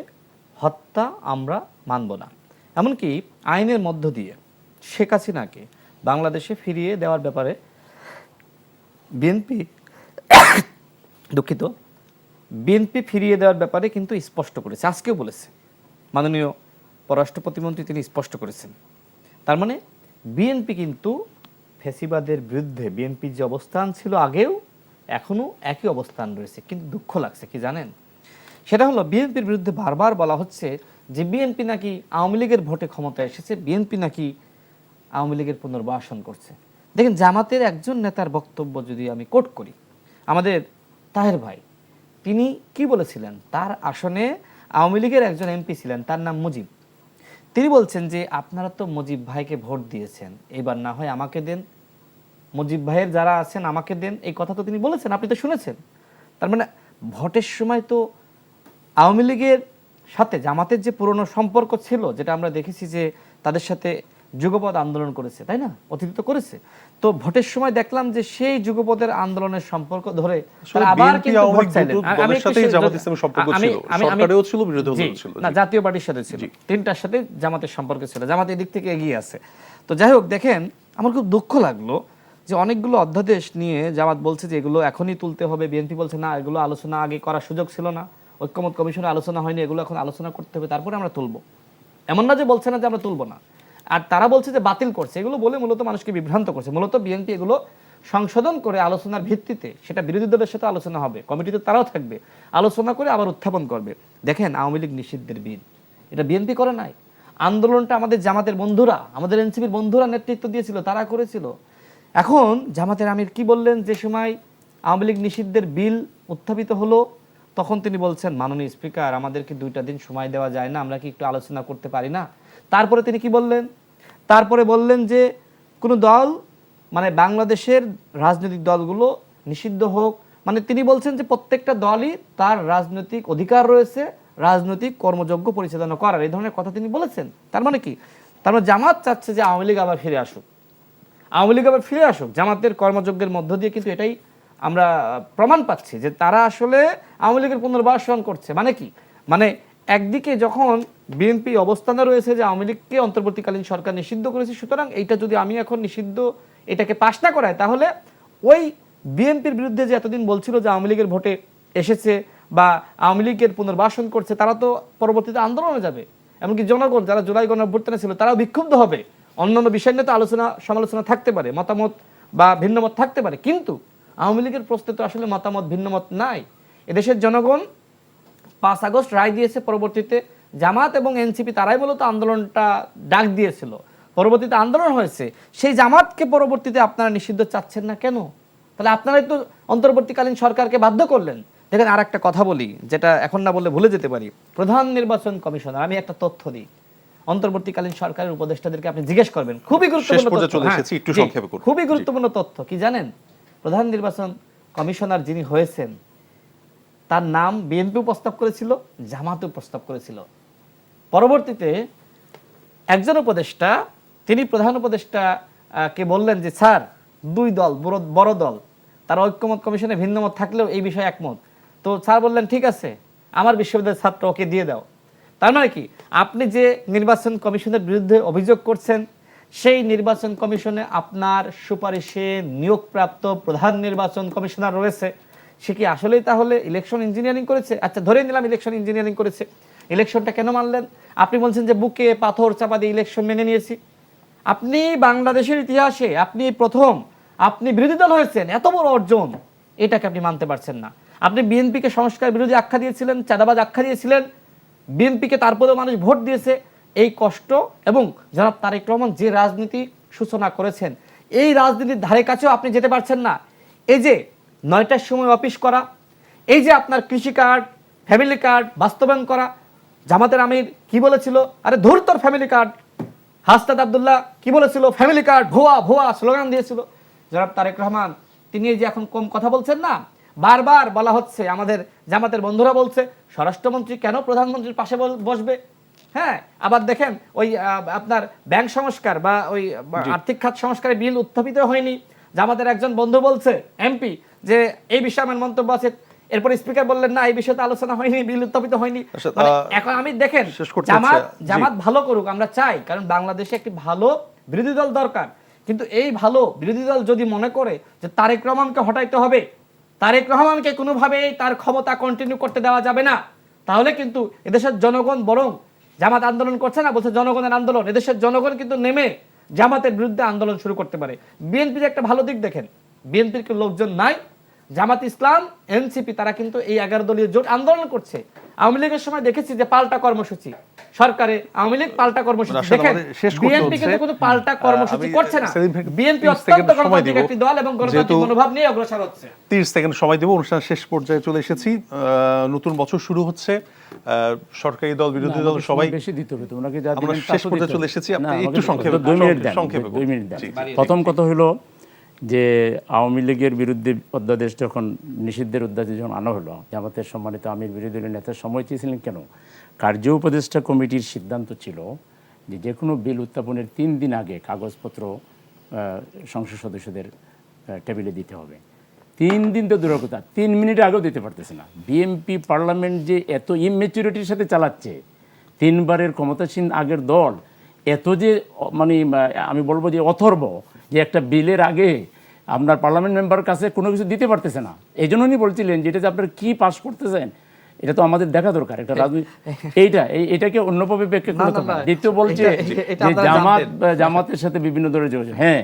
B: হত্যা আমরা মানব না। এমনকি আইনের মধ্য দিয়ে শেখ হাসিনাকে বাংলাদেশে ফিরিয়ে দেওয়ার ব্যাপারে বিএনপি দুঃখিত বিএনপি ফিরিয়ে দেওয়ার ব্যাপারে কিন্তু স্পষ্ট করেছে, আজকেও বলেছে মাননীয় পররাষ্ট্র প্রতিমন্ত্রী, তিনি স্পষ্ট করেছেন। তার মানে বিএনপি কিন্তু ফ্যাসিবাদের বিরুদ্ধে বিএনপির যে অবস্থান ছিল আগেও এখনো একই অবস্থান রয়েছে। কিন্তু দুঃখ লাগছে কি জানেন, সেটা হলো বিএনপির বিরুদ্ধে বারবার বলা হচ্ছে যে বিএনপি নাকি আওয়ামী লীগের ভোটে ক্ষমতায় এসেছে, বিএনপি নাকি আওয়ামী লীগের পুনর্বাসন করছে। দেখেন, জামাতের একজন নেতার বক্তব্য যদি আমি কোট করি, আমাদের তাহের ভাই, তিনি কি বলেছিলেন, তার আসনে আওয়ামী লীগের একজন এমপি ছিলেন, তার নাম মুজিব। তিনি বলছেন যে আপনারা তো মুজিব ভাইকে ভোট দিয়েছেন, এবার না হয় আমাকে দেন, মুজিব ভাইয়ের যারা আছেন আমাকে দেন। এই কথা তো তিনি বলেছেন, আপনি তো শুনেছেন। তার মানে ভোটের সময় তো আওয়ামী লীগের সাথে জামাতের যে পুরনো সম্পর্ক ছিল, যেটা আমরা দেখেছি যে তাদের সাথে যুগপৎ আন্দোলন করেছে, তাই না, অতীত করেছে। তো ভোটের সময় দেখলাম যে সেই যুগপদের আন্দোলনের সম্পর্ক ধরে তারা আবার কিন্তু ভোট চাইলেন। না, জাতীয় পার্টির সাথে ছিল, তিনটার সাথে জামাতের সম্পর্ক ছিল, জামাত এদিক থেকে এগিয়ে আছে। তো যাই হোক, দেখেন আমার খুব দুঃখ লাগলো যে অনেকগুলো অধ্যাদেশ নিয়ে জামাত বলছে যে এগুলো এখনই তুলতে হবে, বিএনপি বলছে না, এগুলো আলোচনা আগে করার সুযোগ ছিল না, ঐক্যমত কমিশনে আলোচনা হয়নি, এগুলো এখন আলোচনা করতে হবে, তারপরে আমরা তুলবো। এমন না যে বলছে না যে আমরা তুলবো না, আর তারা বলছে যে বাতিল করছে। এগুলো বলে মূলত মানুষকে বিভ্রান্ত করছে। মূলত বিএনপি এগুলো সংশোধন করে আলোচনার ভিত্তিতে, সেটা বিরোধী দলের সাথে আলোচনা হবে, কমিটিতে তারাও থাকবে, আলোচনা করে আবার উত্থাপন করবে। দেখেন, আওয়ামী লীগ নিষিদ্ধের বিল এটা বিএনপি করে নাই, আন্দোলনটা আমাদের জামাতের বন্ধুরা, আমাদের এনসিপির বন্ধুরা নেতৃত্ব দিয়েছিল, তারা করেছিল। এখন জামাতের আমির কি বললেন, যে সময় আওয়ামী লীগ নিষিদ্ধের বিল উত্থাপিত হলো তখন তিনি বলছেন, মাননীয় স্পিকার, আমাদেরকে 2টা দিন সময় দেওয়া যায় না, আমরা কি একটু আলোচনা করতে পারি না? তারপরে তিনি কি বললেন, তারপরে বললেন যে কোনো দল, মানে বাংলাদেশের রাজনৈতিক দলগুলো নিষিদ্ধ হোক। মানে তিনি বলছেন যে প্রত্যেকটা দলই তার রাজনৈতিক অধিকার রয়েছে রাজনৈতিক কর্মযজ্ঞ পরিচালনা করার, এই ধরনের কথা তিনি বলেছেন। তার মানে কি, তার মানে জামাত চাচ্ছে যে আওয়ামী লীগ আবার ফিরে আসুক, আওয়ামী লীগ আবার ফিরে আসুক। জামাতের কর্মযজ্ঞের মধ্য দিয়ে কিন্তু এটাই আমরা প্রমাণ পাচ্ছি যে তারা আসলে আওয়ামী লীগের পুনর্বাসন করছে। মানে কি, মানে একদিকে যখন বিএনপি অবস্থানে রয়েছে যে আওয়ামী লীগকে অন্তর্বর্তীকালীন সরকার নিষিদ্ধ করেছে, সুতরাং এইটা যদি আমি এখন নিষিদ্ধ এটাকে পাশ না করাই, তাহলে ওই বিএনপির বিরুদ্ধে যে এতদিন বলছিল যে আওয়ামী লীগের ভোটে এসেছে বা আওয়ামী লীগের পুনর্বাসন করছে, তারা তো পরবর্তীতে আন্দোলনে যাবে। এমনকি জনগণ যারা জুলাই গণঅভ্যুত্থানে ছিল তারাও বিক্ষুব্ধ হবে। অন্যান্য বিষয় নিয়ে তো আলোচনা সমালোচনা থাকতে পারে, মতামত বা ভিন্নমত থাকতে পারে, কিন্তু আওয়ামী লীগের প্রশ্নে তো আসলে মতামত ভিন্নমত নাই। এদেশের জনগণ 5 আগস্ট রায় দিয়েছে, পরবর্তীতে জামাত এবং এনসিপি তারাই মূলত আন্দোলনটা ডাক দিয়েছিল, পরবর্তীতে আন্দোলন হয়েছে। সেই জামাতকে পরবর্তীতে আপনারা নিষিদ্ধ চাচ্ছেন না কেন? তাহলে আপনারাই তো অন্তর্বর্তীকালীন সরকারকে বাধ্য করলেন। দেখেন, আর একটা কথা বলি, যেটা এখন না বললে ভুলে যেতে পারি। প্রধান নির্বাচন কমিশনার, আমি একটা তথ্য দিই, অন্তর্বর্তীকালীন সরকারের উপদেষ্টাদেরকে আপনি জিজ্ঞেস করবেন, খুবই গুরুত্বপূর্ণ তথ্য কি জানেন? প্রধান নির্বাচন কমিশনার যিনি হয়েছেন তার নাম বিএনপিও প্রস্তাব করেছিল, জামাতও প্রস্তাব করেছিল। পরবর্তীতে একজন উপদেষ্টা, তিনি প্রধান উপদেষ্টা
C: কে বললেন যে স্যার দুই দল বড় দল তারা ঐক্যমত কমিশনে ভিন্নমত থাকলেও এই বিষয়ে একমত, তো স্যার বললেন ঠিক আছে আমার বিশ্ববিদ্যালয়ের ছাত্র ওকে দিয়ে দাও। তার মানে কি আপনি যে নির্বাচন কমিশনের বিরুদ্ধে অভিযোগ করছেন সেই নির্বাচন কমিশনে আপনার সুপারিশে নিয়োগপ্রাপ্ত প্রধান নির্বাচন কমিশনার রয়েছে, সে কি আসলেই তাহলে ইলেকশন ইঞ্জিনিয়ারিং করেছে? আচ্ছা ধরে নিলাম ইলেকশন ইঞ্জিনিয়ারিং করেছে, ইলেকশনটা কেন মানলেন? আপনি বলছেন যে বুকে পাথর চাপা দিয়ে ইলেকশন মেনে নিয়েছি। আপনি বাংলাদেশের ইতিহাসে আপনি প্রথম আপনি বিরোধী দল হয়েছেন, এত বড় অর্জন, এটাকে আপনি মানতে পারছেন না। আপনি বিএনপিকে সংস্কার বিরোধী আখ্যা দিয়েছিলেন, চাঁদাবাজ আখ্যা দিয়েছিলেন, বিএনপিকে তারপরেও মানুষ ভোট দিয়েছে। এই কষ্ট এবং জনাব তারেক রহমান যে রাজনীতি সূচনা করেছেন এই রাজনীতির ধারে কাছেও আপনি যেতে পারছেন না। এই যে 9টার সময় অফিস করা, এই যে আপনার কৃষি কার্ড ফ্যামিলি কার্ড বাস্তবায়ন করা, জামাতের আমির কি বলেছিল, আরে ধুরতর ফ্যামিলি কার্ড, হাসনাত আব্দুল্লাহ কি বলেছিল, ফ্যামিলি কার্ড ভুয়া ভুয়া স্লোগান দিয়েছিল। জনাব তারেক রহমান তিনি এই যে এখন কম কথা বলছেন না, বারবার বলা হচ্ছে, আমাদের জামাতের বন্ধুরা বলছে স্বরাষ্ট্রমন্ত্রী কেন প্রধানমন্ত্রীর পাশে বসবে। হ্যাঁ, আবার দেখেন ওই আপনার ব্যাংক সংস্কার বা ওই আর্থিক খাত সংস্কারের বিল উত্থাপিত হয়নি, জামাতের একজন বন্ধু বলছে এমপি যে এই বিষয়ে আমার মন্তব্য আছে, এরপর স্পিকার বললেন না এই বিষয়ে আলোচনা হয়নি, বিল উত্থাপিত হয়নি। মানে এখন আমি দেখেন জামাত ভালো করুক আমরা চাই, কারণ বাংলাদেশে একটি ভালো বিরোধী দল দরকার, কিন্তু এই ভালো বিরোধী দল যদি মনে করে যে তারেক রহমানকে হটাইতে হবে, তারেক রহমানকে কোনোভাবেই তার ক্ষমতা কন্টিনিউ করতে দেওয়া যাবে না, তাহলে কিন্তু এদেশের জনগণ, বরং জামাত আন্দোলন করছে না, বলছে জনগণের আন্দোলন, এদেশের জনগণ কিন্তু নেমে জামাতের বিরুদ্ধে আন্দোলন শুরু করতে পারে। বিএনপির একটা ভালো দিক দেখেন, বিএনপির লোকজন নাই, জামাত ইসলাম এনসিপি তারা কিন্তু এই 11 দলীয় জোট আন্দোলন করছে। আওয়ামী লীগের সময় দেখেছি যে পাল্টা কর্মসূচি, সরকারে আওয়ামী লীগ পাল্টা কর্মসূচি, দেখেন বিএনপি কিন্তু কোনো পাল্টা কর্মসূচি করছে না, বিএনপি অত্যন্ত গণতান্ত্রিক একটি দল এবং গণতান্ত্রিক মনোভাব নিয়ে অগ্রসর হচ্ছে।
A: 30 সেকেন্ড সময় দেব, অনুষ্ঠান শেষ পর্যায়ে চলে এসেছি। নতুন বছর শুরু হচ্ছে, সরকারি দল বিরোধী দল সবাই
D: বেশি দিতে হবে, তোমরা কি যা
A: আমরা
D: দিবেন
A: শেষ পর্যায়ে চলে এসেছি, আপনি একটু সংক্ষেপে
D: 2 মিনিট দেন,
A: সংক্ষেপে
D: 2 মিনিট দেন। প্রথম কথা হলো যে আওয়ামী লীগের বিরুদ্ধে অধ্যাদেশ যখন নিষিদ্ধের অধ্যাদেশ যখন আনা হলো, জামাতের সম্মানিত আমির বিরোধী দলের নেতা সময় চেয়েছিলেন কেন? কার্য উপদেষ্টা কমিটির সিদ্ধান্ত ছিল যে যে কোনো বিল উত্থাপনের 3 দিন আগে কাগজপত্র সংসদ সদস্যদের টেবিলে দিতে হবে। 3 দিন তো দূরের কথা, 3 মিনিট আগেও দিতে পারতেছে না। বিএনপি পার্লামেন্ট যে এত ইমেচুরিটির সাথে চালাচ্ছে, 3 বারের ক্ষমতাসীন আগের দল এত যে মানে আমি বলবো যে অথর্ব, যে একটা বিলের আগে আপনার পার্লামেন্ট মেম্বার কাছে কোনো কিছু দিতে পারতেছে না। এই জন্য উনি বলছিলেন যেটা যে আপনারা কী পাস করতেছেন এটা তো আমাদের দেখা দরকার, একটা রাজনীতি এইটাকে অন্যভাবে ব্যাখ্যা করতে হবে। দ্বিতীয় বলছে যে জামাতের সাথে বিভিন্ন ধরনের যোগাযোগ। হ্যাঁ,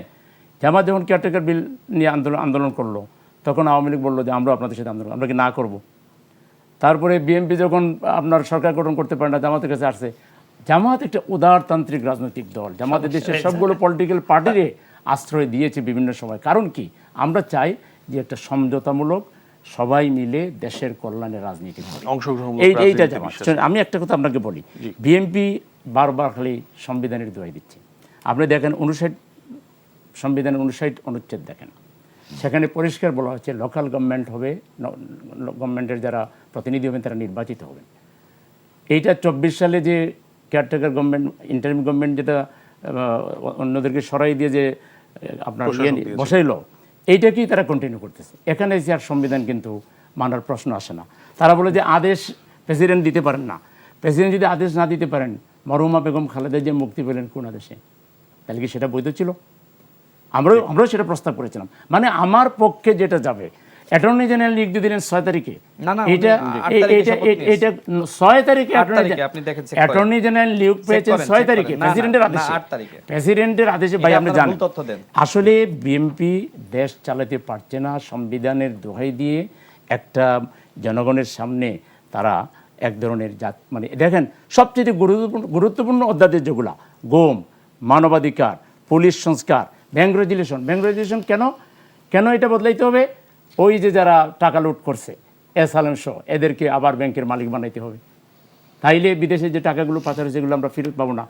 D: জামাত যখন কেয়ারটেকার বিল নিয়ে আন্দোলন করলো তখন আওয়ামী লীগ বললো যে আমরা আপনাদের সাথে আন্দোলন, আমরা কি না করব? তারপরে বিএনপি যখন আপনার সরকার গঠন করতে পারে না, জামাতের কাছে আসছে। জামাত একটা উদারতান্ত্রিক রাজনৈতিক দল, জামাতের দেশের সবগুলো পলিটিক্যাল পার্টিরে আশ্রয় দিয়েছে বিভিন্ন সময়। কারণ কি, আমরা চাই যে একটা সমঝোতামূলক সবাই মিলে দেশের কল্যাণে রাজনীতি করি, এইটা জামাত। আমি একটা কথা আপনাকে বলি, বিএনপি বারবার খালি সংবিধানের দোহাই দিচ্ছে। আপনি দেখেন 59 সংবিধানের 59 অনুচ্ছেদ দেখেন, সেখানে পরিষ্কার বলা হচ্ছে লোকাল গভর্নমেন্ট হবে, গভর্নমেন্টের যারা প্রতিনিধি হবেন তারা নির্বাচিত হবেন। এইটা 24 সালে যে কেয়ারটেকার গভর্নমেন্ট, ইন্টারিম গভর্নমেন্ট যেটা অন্যদেরকে সরাই দিয়ে যে আপনার বসাইলো, এইটাকেই তারা কন্টিনিউ করতেছে। এখানে এসে আর সংবিধান কিন্তু মানার প্রশ্ন আসে না। তারা বলে যে আদেশ প্রেসিডেন্ট দিতে পারেন না। প্রেসিডেন্ট যদি আদেশ না দিতে পারেন, মরহুমা বেগম খালেদা যে মুক্তি পেলেন কোন আদেশে, তাহলে কি সেটা বৈধ ছিল? আমরাও সেটা প্রস্তাব করেছিলাম। মানে আমার পক্ষে যেটা যাবে, অ্যাটর্নি জেনারেল নিয়োগ দিলেন 6 তারিখে, এটা 6 তারিখে অ্যাটর্নি জেনারেল নিয়োগ পেয়েছেন 6 তারিখে প্রেসিডেন্টের আদেশে। প্রেসিডেন্টের আদেশে ভাই আপনি জানেন, আসলে বিএনপি দেশ চালাতে পারছে না, সংবিধানের দোহাই দিয়ে একটা জনগণের সামনে তারা এক ধরনের মানে দেখেন সবচেয়ে গুরুত্বপূর্ণ অধ্যাদেশ যেগুলা, গোম, মানবাধিকার, পুলিশ সংস্কার, ব্যাংক রেজুলেশন কেন এটা বদলাইতে হবে? ওই যে যারা টাকা লুট করছে এসালাম সহ এদেরকে আবার ব্যাংকের মালিক বানাইতে হবে, তাইলে বিদেশে যে টাকাগুলো পাচার হয়েছে সেগুলো আমরা ফেরত পাবো না।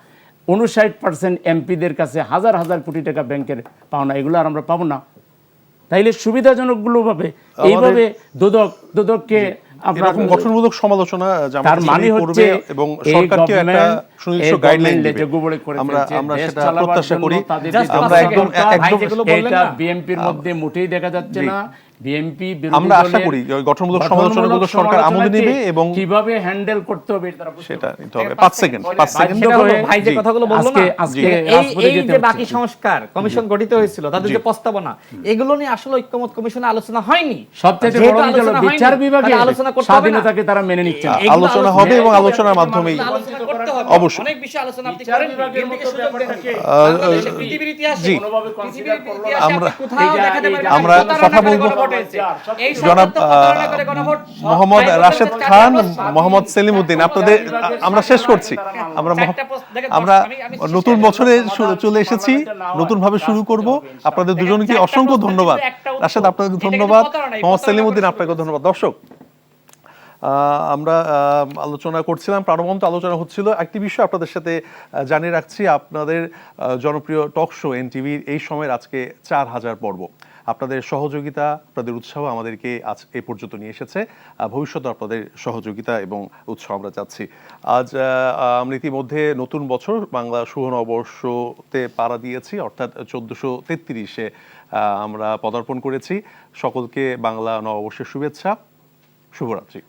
D: 59% এমপিদের কাছে হাজার হাজার কোটি টাকা ব্যাংকের পাওনা, এগুলো আর আমরা পাবো না। তাইলে সুবিধাজনকগুলো ভাবে এইভাবে দুদককে আপনার
A: এরকম গঠনমূলক সমালোচনা জামাত
D: তার মানে
A: ইসলামী
D: হচ্ছে
A: করবে এবং
D: এই
A: সরকারকে একটা
D: গভর্নমেন্ট
A: সুনির্দিষ্ট গাইডলাইন দিবে।
D: লেজগুবরে করে
A: আমরা
D: ফেলছে।
A: আমরা
D: দেশ
A: সেটা
D: চালাবার
A: প্রত্যাশা
D: জন্য
A: করি।
D: তাদের
C: Just
D: যে
A: আমরা
C: পাঁচ
A: একদম
C: সেকেন্ড, ভাই
A: একদম
C: যেগুলো বললেন
D: এটা
C: না,
D: বিএনপির মধ্যে মোটেই দেখা যাচ্ছে
A: জি।
D: না। বিএনপি
A: আমরা আশা করি ওই গঠনমূলক সমালোচনাগুলো সরকার আমলে নেবে এবং
D: কিভাবে হ্যান্ডেল করতে হবে এটা তারা বুঝতে
A: সেটা
D: পারবে।
A: নিতে হবে। 5 সেকেন্ড 5 সেকেন্ড
C: সেটা হলো ভাই যে
A: জি।
C: কথাগুলো বললো না,
D: আজকে
C: যে
D: রাজপথে
C: এই
D: যেতে
C: যে
D: হচ্ছে।
C: বাকি সংস্কার কমিশন গঠিত হয়েছিল, তাদের যে প্রস্তাবনা, এগুলো নিয়ে আসলে ঐক্যমত কমিশনে আলোচনা হয়নি।
D: সবচেয়ে
C: যেহেতু
D: বড় বিষয় হলো
C: আলোচনা হয়নি,
D: বিচার বিভাগে
C: তাহলে আলোচনা করতে হবে না।
D: স্বাধীনতাকে তারা মেনে নিচ্ছে না।
C: এগুলো
A: আলোচনা হবে এবং আলোচনার মাধ্যমেই
C: আলোচনা করতে হবে।
A: অবশ্যই।
C: অনেক বিষয় আলোচনা আপনি
D: বিচার
C: করেন,
D: বিভাগের
C: বিএনপিকে
D: মতো
C: সুযোগ
D: ব্যাপারটাকে
C: দেন। বাংলাদেশে পৃথিবীর ইতিহাসে
A: জি।
D: কোনোভাবে কনসিডার করলো না।
A: আমরা-
C: কোথাও দেখাতে পারবেন
A: আমরা
C: না, প্রতারণা
A: কথা
C: করে
A: বলবো।
C: গণভোট হয়েছে। এই
A: জনাব
C: সরকার তো প্রতারণা করে গণভোট,
A: মোহাম্মদ
C: ভাই
A: রাশেদ
C: বলছেন
A: খান,
C: চারটা
A: মোহাম্মদ সেলিম উদ্দিন, আপনাদের আমরা শেষ করছি। আমরা
C: দেখেন,
A: আমরা
C: আমি
A: নতুন বছরে চলে এসেছি, নতুন ভাবে শুরু করব। আপনাদের দুজনকে অসংখ্য ধন্যবাদ। রাশেদ আপনাকে ধন্যবাদ, মোহাম্মদ সেলিম উদ্দিন আপনাকে ধন্যবাদ। দর্শক, আমরা আলোচনা করছিলাম, প্রাণবন্ত আলোচনা হচ্ছিল। একটি বিষয় আপনাদের সাথে জানিয়ে রাখছি, আপনাদের জনপ্রিয় টক শো এনটিভির এই সময়ের আজকে 4000 পর্ব। আপনাদের সহযোগিতা, আপনাদের উৎসাহ আমাদেরকে আজ এ পর্যন্ত নিয়ে এসেছে। ভবিষ্যতে আপনাদের সহযোগিতা এবং উৎসাহ আমরা চাচ্ছি। আজ আমরা ইতিমধ্যে নতুন বছর বাংলা শুভ নববর্ষতে পাড়া দিয়েছি, অর্থাৎ 1433-এ আমরা পদার্পণ করেছি। সকলকে বাংলা নববর্ষের শুভেচ্ছা, শুভরাত্রি।